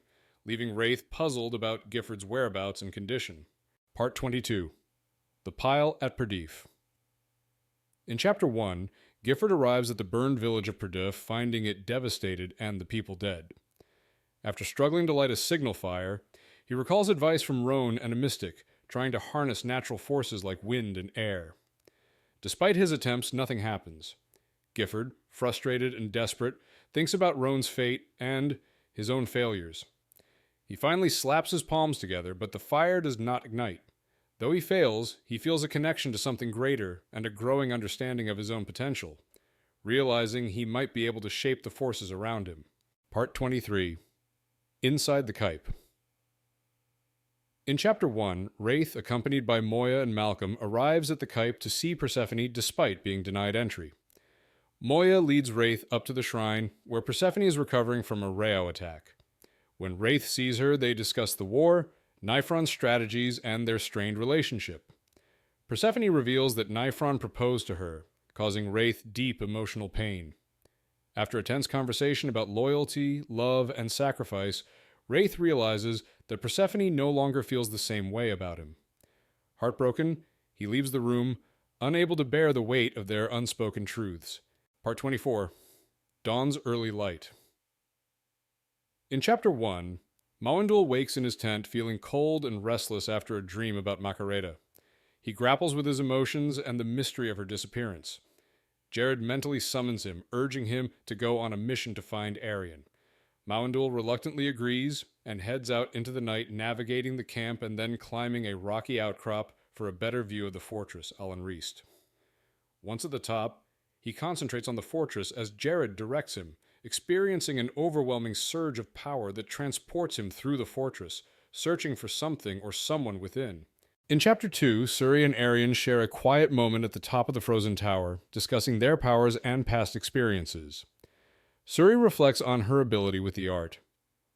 leaving Wraith puzzled about Gifford's whereabouts and condition. Part 22. The Pile at Perdeef. In Chapter 1, Gifford arrives at the burned village of Perdeef, finding it devastated and the people dead. After struggling to light a signal fire, he recalls advice from Roan and a mystic, trying to harness natural forces like wind and air. Despite his attempts, nothing happens. Gifford, frustrated and desperate, thinks about Roan's fate and his own failures. He finally slaps his palms together, but the fire does not ignite. Though he fails, he feels a connection to something greater and a growing understanding of his own potential, realizing he might be able to shape the forces around him. Part 23. Inside the Kype. In Chapter 1, Wraith, accompanied by Moya and Malcolm, arrives at the Kype to see Persephone despite being denied entry. Moya leads Wraith up to the shrine, where Persephone is recovering from a Rao attack. When Wraith sees her, they discuss the war, Nyphron's strategies, and their strained relationship. Persephone reveals that Nyphron proposed to her, causing Wraith deep emotional pain. After a tense conversation about loyalty, love, and sacrifice, Wraith realizes that Persephone no longer feels the same way about him. Heartbroken, he leaves the room, unable to bear the weight of their unspoken truths. Part 24. Dawn's Early Light. In Chapter 1, Mawandul wakes in his tent feeling cold and restless after a dream about Macareta. He grapples with his emotions and the mystery of her disappearance. Jared mentally summons him, urging him to go on a mission to find Arian. Mawandul reluctantly agrees and heads out into the night, navigating the camp and then climbing a rocky outcrop for a better view of the fortress Alan Reist. Once at the top, he concentrates on the fortress as Jared directs him, experiencing an overwhelming surge of power that transports him through the fortress, searching for something or someone within. In Chapter 2, Suri and Arian share a quiet moment at the top of the frozen tower, discussing their powers and past experiences. Suri reflects on her ability with the art,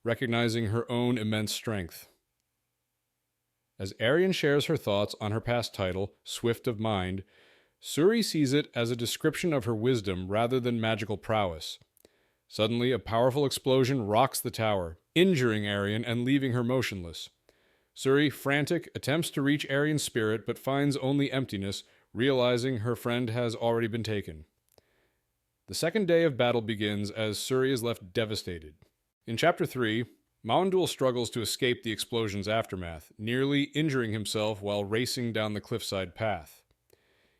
recognizing her own immense strength. As Arian shares her thoughts on her past title, Swift of Mind, Suri sees it as a description of her wisdom rather than magical prowess. Suddenly, a powerful explosion rocks the tower, injuring Arian and leaving her motionless. Suri, frantic, attempts to reach Arian's spirit but finds only emptiness, realizing her friend has already been taken. The second day of battle begins as Suri is left devastated. In Chapter 3, Mawandul struggles to escape the explosion's aftermath, nearly injuring himself while racing down the cliffside path.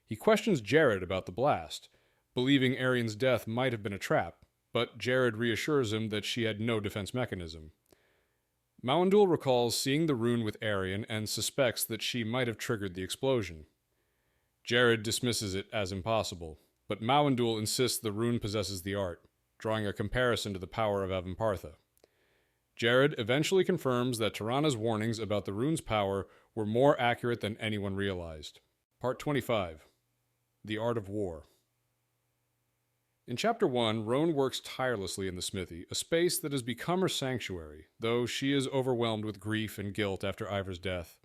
He questions Jared about the blast, believing Arian's death might have been a trap, but Jared reassures him that she had no defense mechanism. Mawandul recalls seeing the rune with Arian and suspects that she might have triggered the explosion. Jared dismisses it as impossible, but Mawandul insists the rune possesses the art, drawing a comparison to the power of Avampartha. Jared eventually confirms that Tirana's warnings about the rune's power were more accurate than anyone realized. Part 25. The Art of War. In Chapter 1, Roan works tirelessly in the smithy, a space that has become her sanctuary, though she is overwhelmed with grief and guilt after Ivor's death.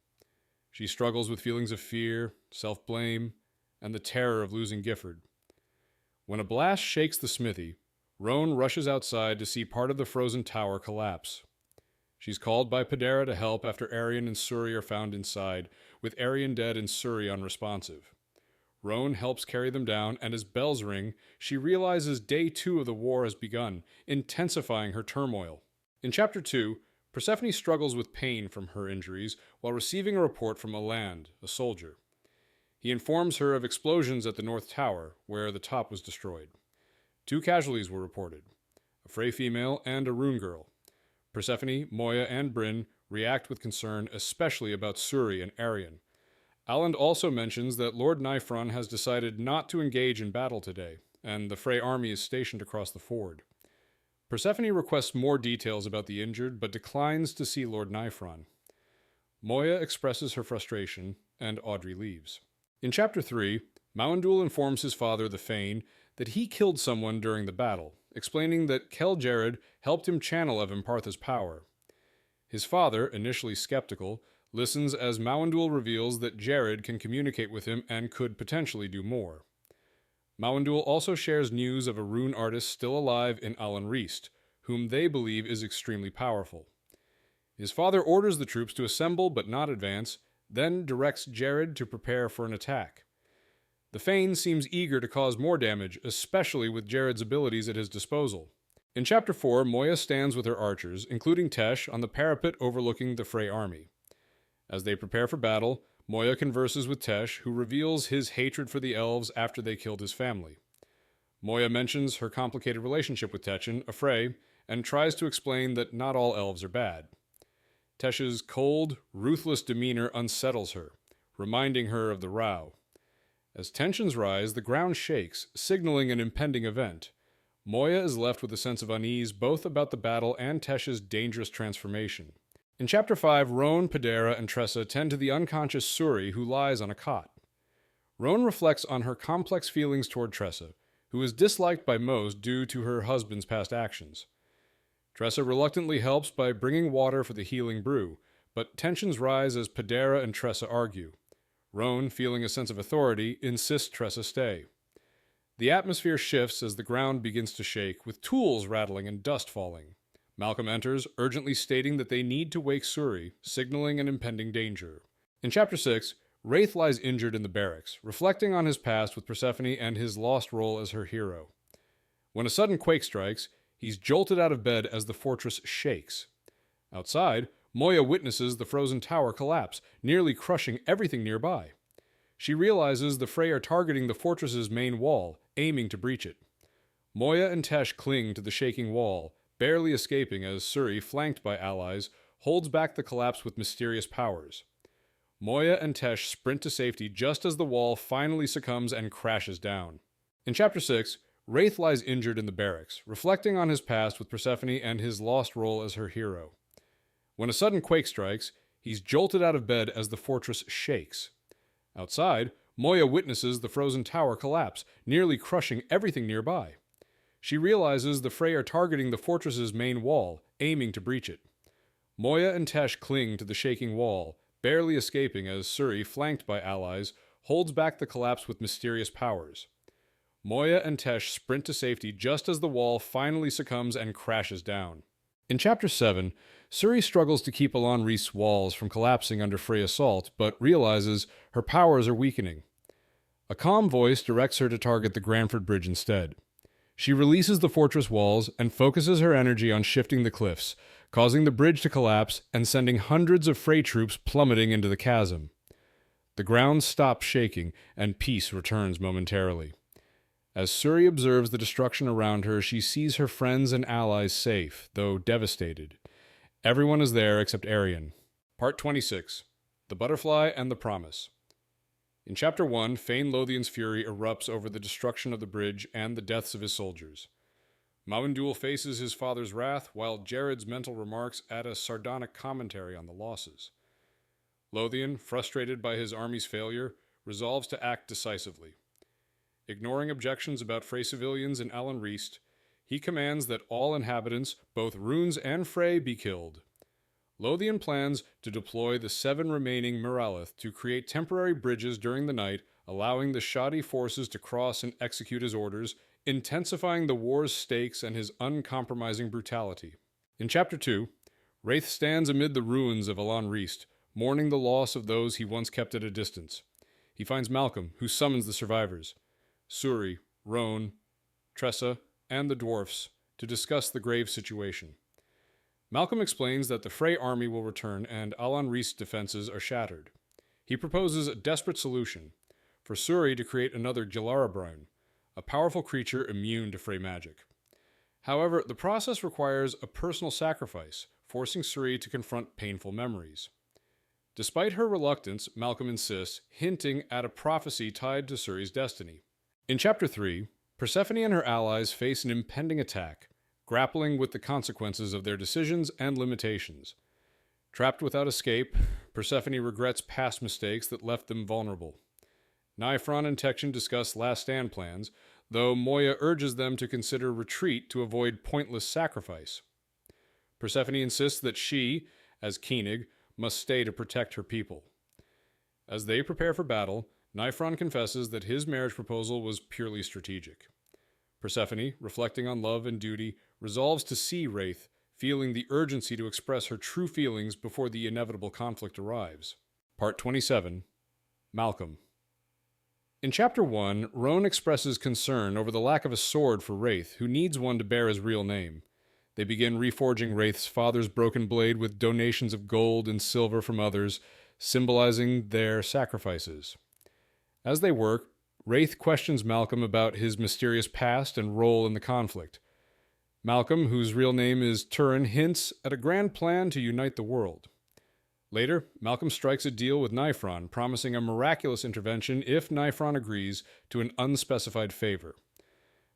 She struggles with feelings of fear, self-blame, and the terror of losing Gifford. When a blast shakes the smithy, Roan rushes outside to see part of the frozen tower collapse. She's called by Padera to help after Arian and Suri are found inside, with Arian dead and Suri unresponsive. Roan helps carry them down, and as bells ring, she realizes Day 2 of the war has begun, intensifying her turmoil. In Chapter 2, Persephone struggles with pain from her injuries while receiving a report from Elan, a soldier. He informs her of explosions at the North Tower, where the top was destroyed. 2 casualties were reported, a Fhrey female and a rune girl. Persephone, Moya, and Bryn react with concern, especially about Suri and Arian. Aland also mentions that Lord Nyphron has decided not to engage in battle today, and the Fhrey army is stationed across the ford. Persephone requests more details about the injured, but declines to see Lord Nyphron. Moya expresses her frustration, and Audrey leaves. In Chapter 3, Mawandul informs his father, the Fane, that he killed someone during the battle, explaining that Kel Jared helped him channel Avampartha's power. His father, initially skeptical, listens as Mawandul reveals that Jared can communicate with him and could potentially do more. Mawandul also shares news of a rune artist still alive in Alan Reist, whom they believe is extremely powerful. His father orders the troops to assemble but not advance, then directs Jared to prepare for an attack. The Fane seems eager to cause more damage, especially with Jared's abilities at his disposal. In Chapter 4, Moya stands with her archers, including Tesh, on the parapet overlooking the Fhrey army. As they prepare for battle, Moya converses with Tesh, who reveals his hatred for the elves after they killed his family. Moya mentions her complicated relationship with Techin, a Fhrey, and tries to explain that not all elves are bad. Tesh's cold, ruthless demeanor unsettles her, reminding her of the row. As tensions rise, the ground shakes, signaling an impending event. Moya is left with a sense of unease both about the battle and Tesh's dangerous transformation. In Chapter 5, Roan, Padera, and Tressa tend to the unconscious Suri, who lies on a cot. Roan reflects on her complex feelings toward Tressa, who is disliked by most due to her husband's past actions. Tressa reluctantly helps by bringing water for the healing brew, but tensions rise as Padera and Tressa argue. Roan, feeling a sense of authority, insists Tressa stay. The atmosphere shifts as the ground begins to shake, with tools rattling and dust falling. Malcolm enters, urgently stating that they need to wake Suri, signaling an impending danger. In Chapter 6, Wraith lies injured in the barracks, reflecting on his past with Persephone and his lost role as her hero. When a sudden quake strikes, he's jolted out of bed as the fortress shakes. Outside, Moya witnesses the frozen tower collapse, nearly crushing everything nearby. She realizes the Fhrey are targeting the fortress's main wall, aiming to breach it. Moya and Tesh cling to the shaking wall, barely escaping as Suri, flanked by allies, holds back the collapse with mysterious powers. Moya and Tesh sprint to safety just as the wall finally succumbs and crashes down. In Chapter 6, Wraith lies injured in the barracks, reflecting on his past with Persephone and his lost role as her hero. When a sudden quake strikes, he's jolted out of bed as the fortress shakes. Outside, Moya witnesses the frozen tower collapse, nearly crushing everything nearby. She realizes the Fhrey are targeting the fortress's main wall, aiming to breach it. Moya and Tesh cling to the shaking wall, barely escaping as Suri, flanked by allies, holds back the collapse with mysterious powers. Moya and Tesh sprint to safety just as the wall finally succumbs and crashes down. In Chapter 7, Suri struggles to keep Elan Reist's walls from collapsing under Frey assault, but realizes her powers are weakening. A calm voice directs her to target the Granford Bridge instead. She releases the fortress walls and focuses her energy on shifting the cliffs, causing the bridge to collapse and sending hundreds of Fhrey troops plummeting into the chasm. The ground stops shaking, and peace returns momentarily. As Suri observes the destruction around her, she sees her friends and allies safe, though devastated. Everyone is there except Arion. Part 26. The Butterfly and the Promise. In Chapter 1, Fane Lothian's fury erupts over the destruction of the bridge and the deaths of his soldiers. Mawindul faces his father's wrath, while Jared's mental remarks add a sardonic commentary on the losses. Lothian, frustrated by his army's failure, resolves to act decisively. Ignoring objections about Fhrey civilians in Alan Reist, he commands that all inhabitants, both Runes and Fhrey, be killed. Lothian plans to deploy the 7 remaining Miralith to create temporary bridges during the night, allowing the shoddy forces to cross and execute his orders, intensifying the war's stakes and his uncompromising brutality. In Chapter 2, Wraith stands amid the ruins of Elan Reist, mourning the loss of those he once kept at a distance. He finds Malcolm, who summons the survivors, Suri, Roan, Tressa, and the dwarfs, to discuss the grave situation. Malcolm explains that the Fhrey army will return and Alan Reist's defenses are shattered. He proposes a desperate solution, for Suri to create another Gelarabrine, a powerful creature immune to Fhrey magic. However, the process requires a personal sacrifice, forcing Suri to confront painful memories. Despite her reluctance, Malcolm insists, hinting at a prophecy tied to Suri's destiny. In Chapter 3, Persephone and her allies face an impending attack, grappling with the consequences of their decisions and limitations. Trapped without escape, Persephone regrets past mistakes that left them vulnerable. Nyphron and Tection discuss last stand plans, though Moya urges them to consider retreat to avoid pointless sacrifice. Persephone insists that she, as Koenig, must stay to protect her people. As they prepare for battle, Nyphron confesses that his marriage proposal was purely strategic. Persephone, reflecting on love and duty, resolves to see Wraith, feeling the urgency to express her true feelings before the inevitable conflict arrives. Part 27. Malcolm. In Chapter 1, Roan expresses concern over the lack of a sword for Wraith, who needs one to bear his real name. They begin reforging Wraith's father's broken blade with donations of gold and silver from others, symbolizing their sacrifices. As they work, Wraith questions Malcolm about his mysterious past and role in the conflict. Malcolm, whose real name is Turin, hints at a grand plan to unite the world. Later, Malcolm strikes a deal with Nyphron, promising a miraculous intervention if Nyphron agrees to an unspecified favor.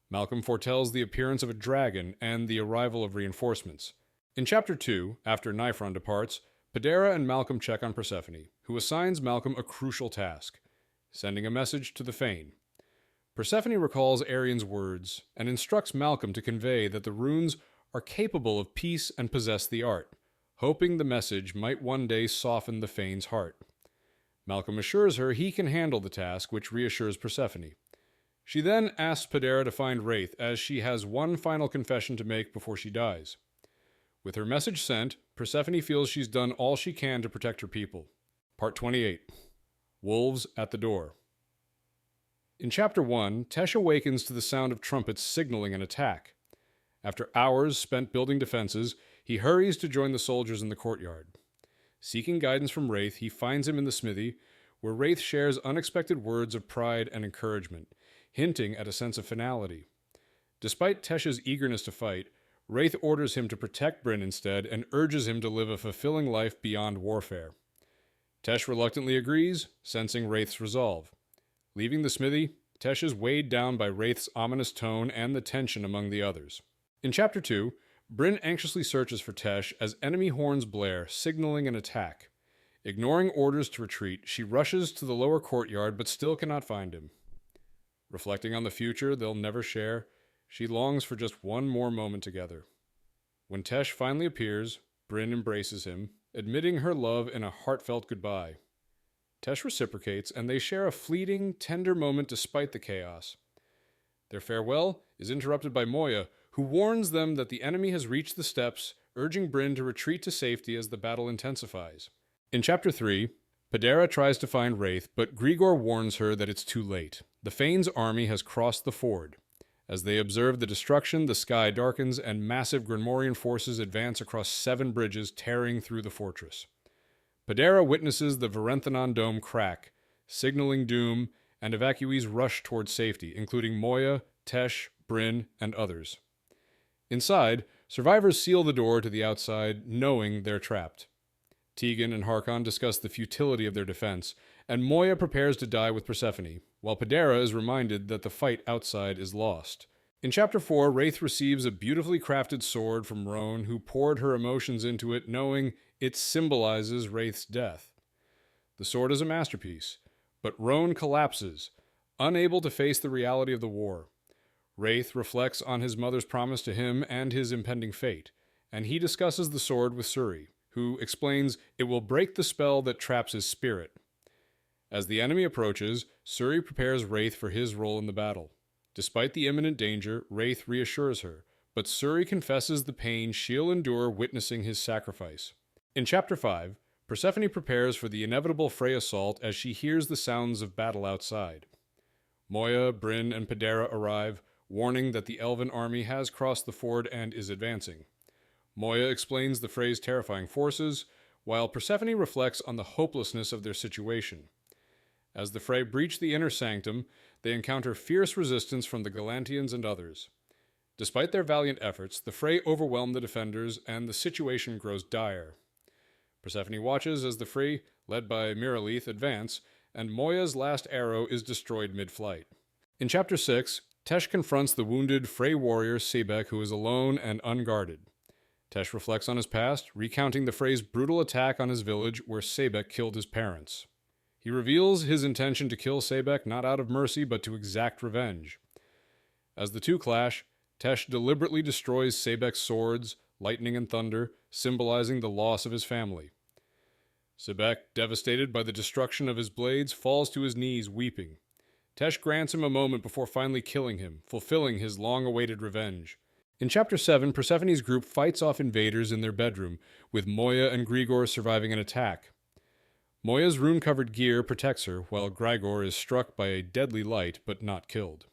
Malcolm foretells the appearance of a dragon and the arrival of reinforcements. In Chapter 2, after Nyphron departs, Padera and Malcolm check on Persephone, who assigns Malcolm a crucial task, sending a message to the Fane. Persephone recalls Arion's words and instructs Malcolm to convey that the runes are capable of peace and possess the art, hoping the message might one day soften the Fane's heart. Malcolm assures her he can handle the task, which reassures Persephone. She then asks Padera to find Wraith, as she has one final confession to make before she dies. With her message sent, Persephone feels she's done all she can to protect her people. Part 28. Wolves at the Door. In Chapter 1, Tesh awakens to the sound of trumpets signaling an attack. After hours spent building defenses, he hurries to join the soldiers in the courtyard. Seeking guidance from Wraith, he finds him in the smithy, where Wraith shares unexpected words of pride and encouragement, hinting at a sense of finality. Despite Tesh's eagerness to fight, Wraith orders him to protect Bryn instead and urges him to live a fulfilling life beyond warfare. Tesh reluctantly agrees, sensing Wraith's resolve. Leaving the smithy, Tesh is weighed down by Wraith's ominous tone and the tension among the others. In Chapter 2, Bryn anxiously searches for Tesh as enemy horns blare, signaling an attack. Ignoring orders to retreat, she rushes to the lower courtyard but still cannot find him. Reflecting on the future they'll never share, she longs for just one more moment together. When Tesh finally appears, Bryn embraces him, admitting her love in a heartfelt goodbye. Tesh reciprocates, and they share a fleeting, tender moment despite the chaos. Their farewell is interrupted by Moya, who warns them that the enemy has reached the steps, urging Bryn to retreat to safety as the battle intensifies. In Chapter 3, Padera tries to find Wraith, but Grigor warns her that it's too late. The Fane's army has crossed the ford. As they observe the destruction, the sky darkens, and massive Grimorian forces advance across 7 bridges, tearing through the fortress. Padera witnesses the Varenthenon dome crack, signaling doom, and evacuees rush towards safety, including Moya, Tesh, Bryn, and others. Inside, survivors seal the door to the outside, knowing they're trapped. Tegan and Harkon discuss the futility of their defense, and Moya prepares to die with Persephone, while Padera is reminded that the fight outside is lost. In Chapter 4, Wraith receives a beautifully crafted sword from Roan, who poured her emotions into it, knowing it symbolizes Wraith's death. The sword is a masterpiece, but Roan collapses, unable to face the reality of the war. Wraith reflects on his mother's promise to him and his impending fate, and he discusses the sword with Suri, who explains it will break the spell that traps his spirit. As the enemy approaches, Suri prepares Wraith for his role in the battle. Despite the imminent danger, Wraith reassures her, but Suri confesses the pain she'll endure witnessing his sacrifice. In Chapter 5, Persephone prepares for the inevitable Fhrey assault as she hears the sounds of battle outside. Moya, Bryn, and Padera arrive, warning that the elven army has crossed the ford and is advancing. Moya explains the Frey's terrifying forces, while Persephone reflects on the hopelessness of their situation. As the Fhrey breach the inner sanctum, they encounter fierce resistance from the Galantians and others. Despite their valiant efforts, the Fhrey overwhelm the defenders, and the situation grows dire. Persephone watches as the Fhrey, led by Miralith, advance, and Moya's last arrow is destroyed mid-flight. In Chapter 6, Tesh confronts the wounded Fhrey warrior Sebek, who is alone and unguarded. Tesh reflects on his past, recounting the Frey's brutal attack on his village where Sebek killed his parents. He reveals his intention to kill Sebek not out of mercy but to exact revenge. As the two clash, Tesh deliberately destroys Sebek's swords, lightning and thunder, symbolizing the loss of his family. Sebek, devastated by the destruction of his blades, falls to his knees weeping. Tesh grants him a moment before finally killing him, fulfilling his long-awaited revenge. In Chapter 7, Persephone's group fights off invaders in their bedroom, with Moya and Grigor surviving an attack. Moya's rune-covered gear protects her, while Grigor is struck by a deadly light but not killed.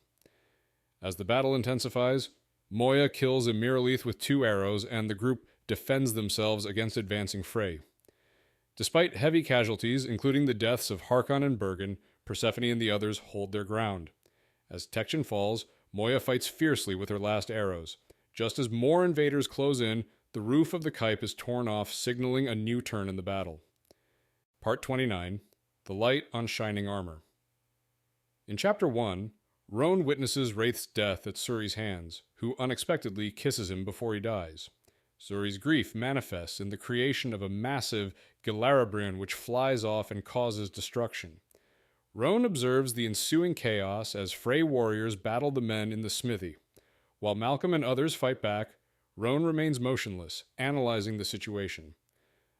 As the battle intensifies, Moya kills Miralith with 2 arrows, and the group defends themselves against advancing Fhrey. Despite heavy casualties, including the deaths of Harkon and Bergen, Persephone and the others hold their ground. As Tection falls, Moya fights fiercely with her last arrows. Just as more invaders close in, the roof of the Kype is torn off, signaling a new turn in the battle. Part 29, The Light on Shining Armor. In Chapter 1, Roan witnesses Wraith's death at Suri's hands, who unexpectedly kisses him before he dies. Suri's grief manifests in the creation of a massive Gilarabrun which flies off and causes destruction. Roan observes the ensuing chaos as Fhrey warriors battle the men in the smithy. While Malcolm and others fight back, Roan remains motionless, analyzing the situation.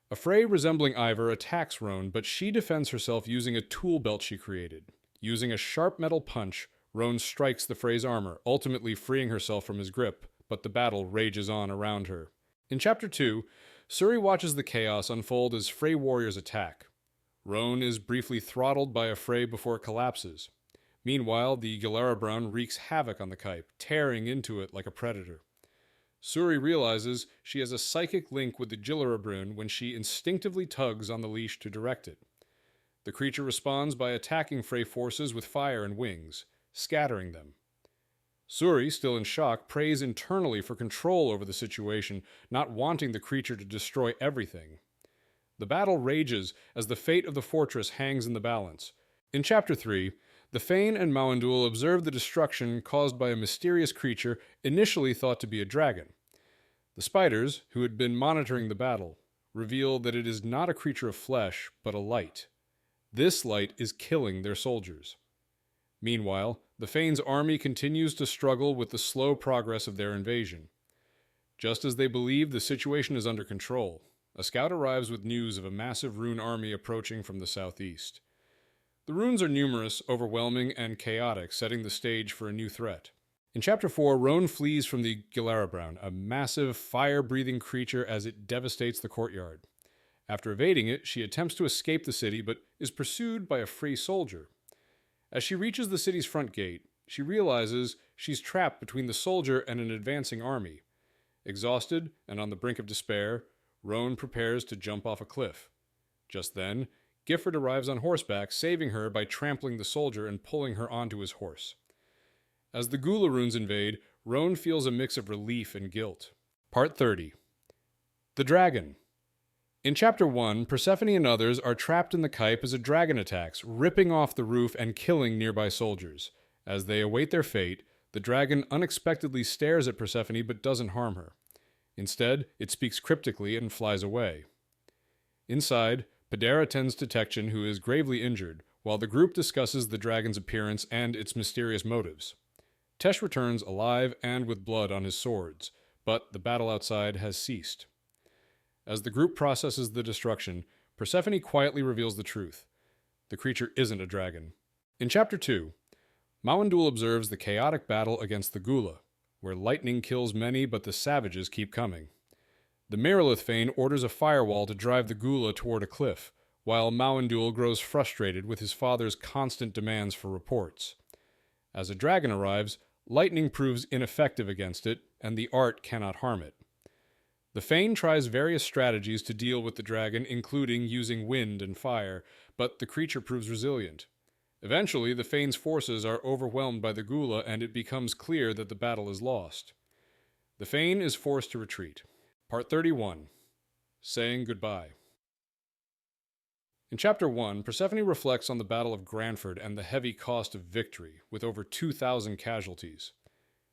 A Fhrey resembling Ivor attacks Roan, but she defends herself using a tool belt she created. Using a sharp metal punch, Roan strikes the Frey's armor, ultimately freeing herself from his grip, but the battle rages on around her. In Chapter 2, Suri watches the chaos unfold as Fhrey warriors attack. Roan is briefly throttled by a Fhrey before it collapses. Meanwhile, the Gilarabrun wreaks havoc on the Kype, tearing into it like a predator. Suri realizes she has a psychic link with the Gilarabrun when she instinctively tugs on the leash to direct it. The creature responds by attacking Fhrey forces with fire and wings, scattering them. Suri, still in shock, prays internally for control over the situation, not wanting the creature to destroy everything. The battle rages as the fate of the fortress hangs in the balance. In Chapter 3, the Fane and Mawandul observe the destruction caused by a mysterious creature initially thought to be a dragon. The spiders, who had been monitoring the battle, reveal that it is not a creature of flesh, but a light. This light is killing their soldiers. Meanwhile, the Fane's army continues to struggle with the slow progress of their invasion. Just as they believe the situation is under control, a scout arrives with news of a massive rune army approaching from the southeast. The runes are numerous, overwhelming, and chaotic, setting the stage for a new threat. In Chapter 4, Roan flees from the Gilarabrun, a massive, fire-breathing creature as it devastates the courtyard. After evading it, she attempts to escape the city, but is pursued by a Fhrey soldier. As she reaches the city's front gate, she realizes she's trapped between the soldier and an advancing army. Exhausted and on the brink of despair, Roan prepares to jump off a cliff. Just then, Gifford arrives on horseback, saving her by trampling the soldier and pulling her onto his horse. As the Gularoons invade, Roan feels a mix of relief and guilt. Part 30. The Dragon. In Chapter 1, Persephone and others are trapped in the Kype as a dragon attacks, ripping off the roof and killing nearby soldiers. As they await their fate, the dragon unexpectedly stares at Persephone but doesn't harm her. Instead, it speaks cryptically and flies away. Inside, Padera tends to Tection, who is gravely injured, while the group discusses the dragon's appearance and its mysterious motives. Tesh returns alive and with blood on his swords, but the battle outside has ceased. As the group processes the destruction, Persephone quietly reveals the truth. The creature isn't a dragon. In Chapter 2, Mawandul observes the chaotic battle against the Gula, where lightning kills many but the savages keep coming. The Merilith Fane orders a firewall to drive the Gula toward a cliff, while Mawandul grows frustrated with his father's constant demands for reports. As a dragon arrives, lightning proves ineffective against it, and the art cannot harm it. The Fane tries various strategies to deal with the dragon, including using wind and fire, but the creature proves resilient. Eventually, the Fane's forces are overwhelmed by the Gula, and it becomes clear that the battle is lost. The Fane is forced to retreat. Part 31. Saying Goodbye. In Chapter 1, Persephone reflects on the Battle of Grandeur and the heavy cost of victory, with over 2,000 casualties.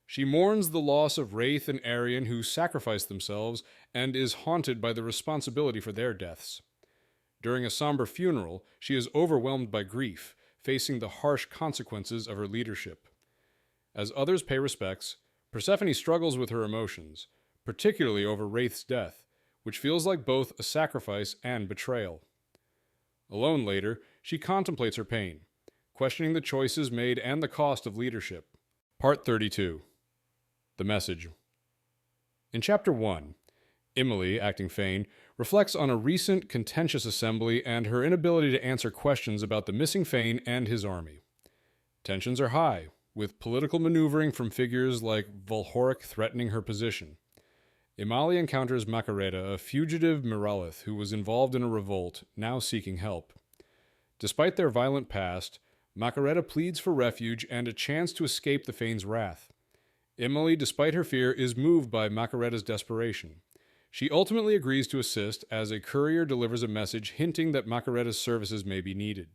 She mourns the loss of Wraith and Arian, who sacrificed themselves, and is haunted by the responsibility for their deaths. During a somber funeral, she is overwhelmed by grief, facing the harsh consequences of her leadership. As others pay respects, Persephone struggles with her emotions, particularly over Wraith's death, which feels like both a sacrifice and betrayal. Alone later, she contemplates her pain, questioning the choices made and the cost of leadership. Part 32. The Message. In Chapter 1, Emily, acting Fane, reflects on a recent contentious assembly and her inability to answer questions about the missing Fane and his army. Tensions are high, with political maneuvering from figures like Volhoric threatening her position. Emily encounters Makareta, a fugitive Miralith who was involved in a revolt, now seeking help. Despite their violent past, Makareta pleads for refuge and a chance to escape the Fane's wrath. Emily, despite her fear, is moved by Makareta's desperation. She ultimately agrees to assist as a courier delivers a message hinting that Makareta's services may be needed.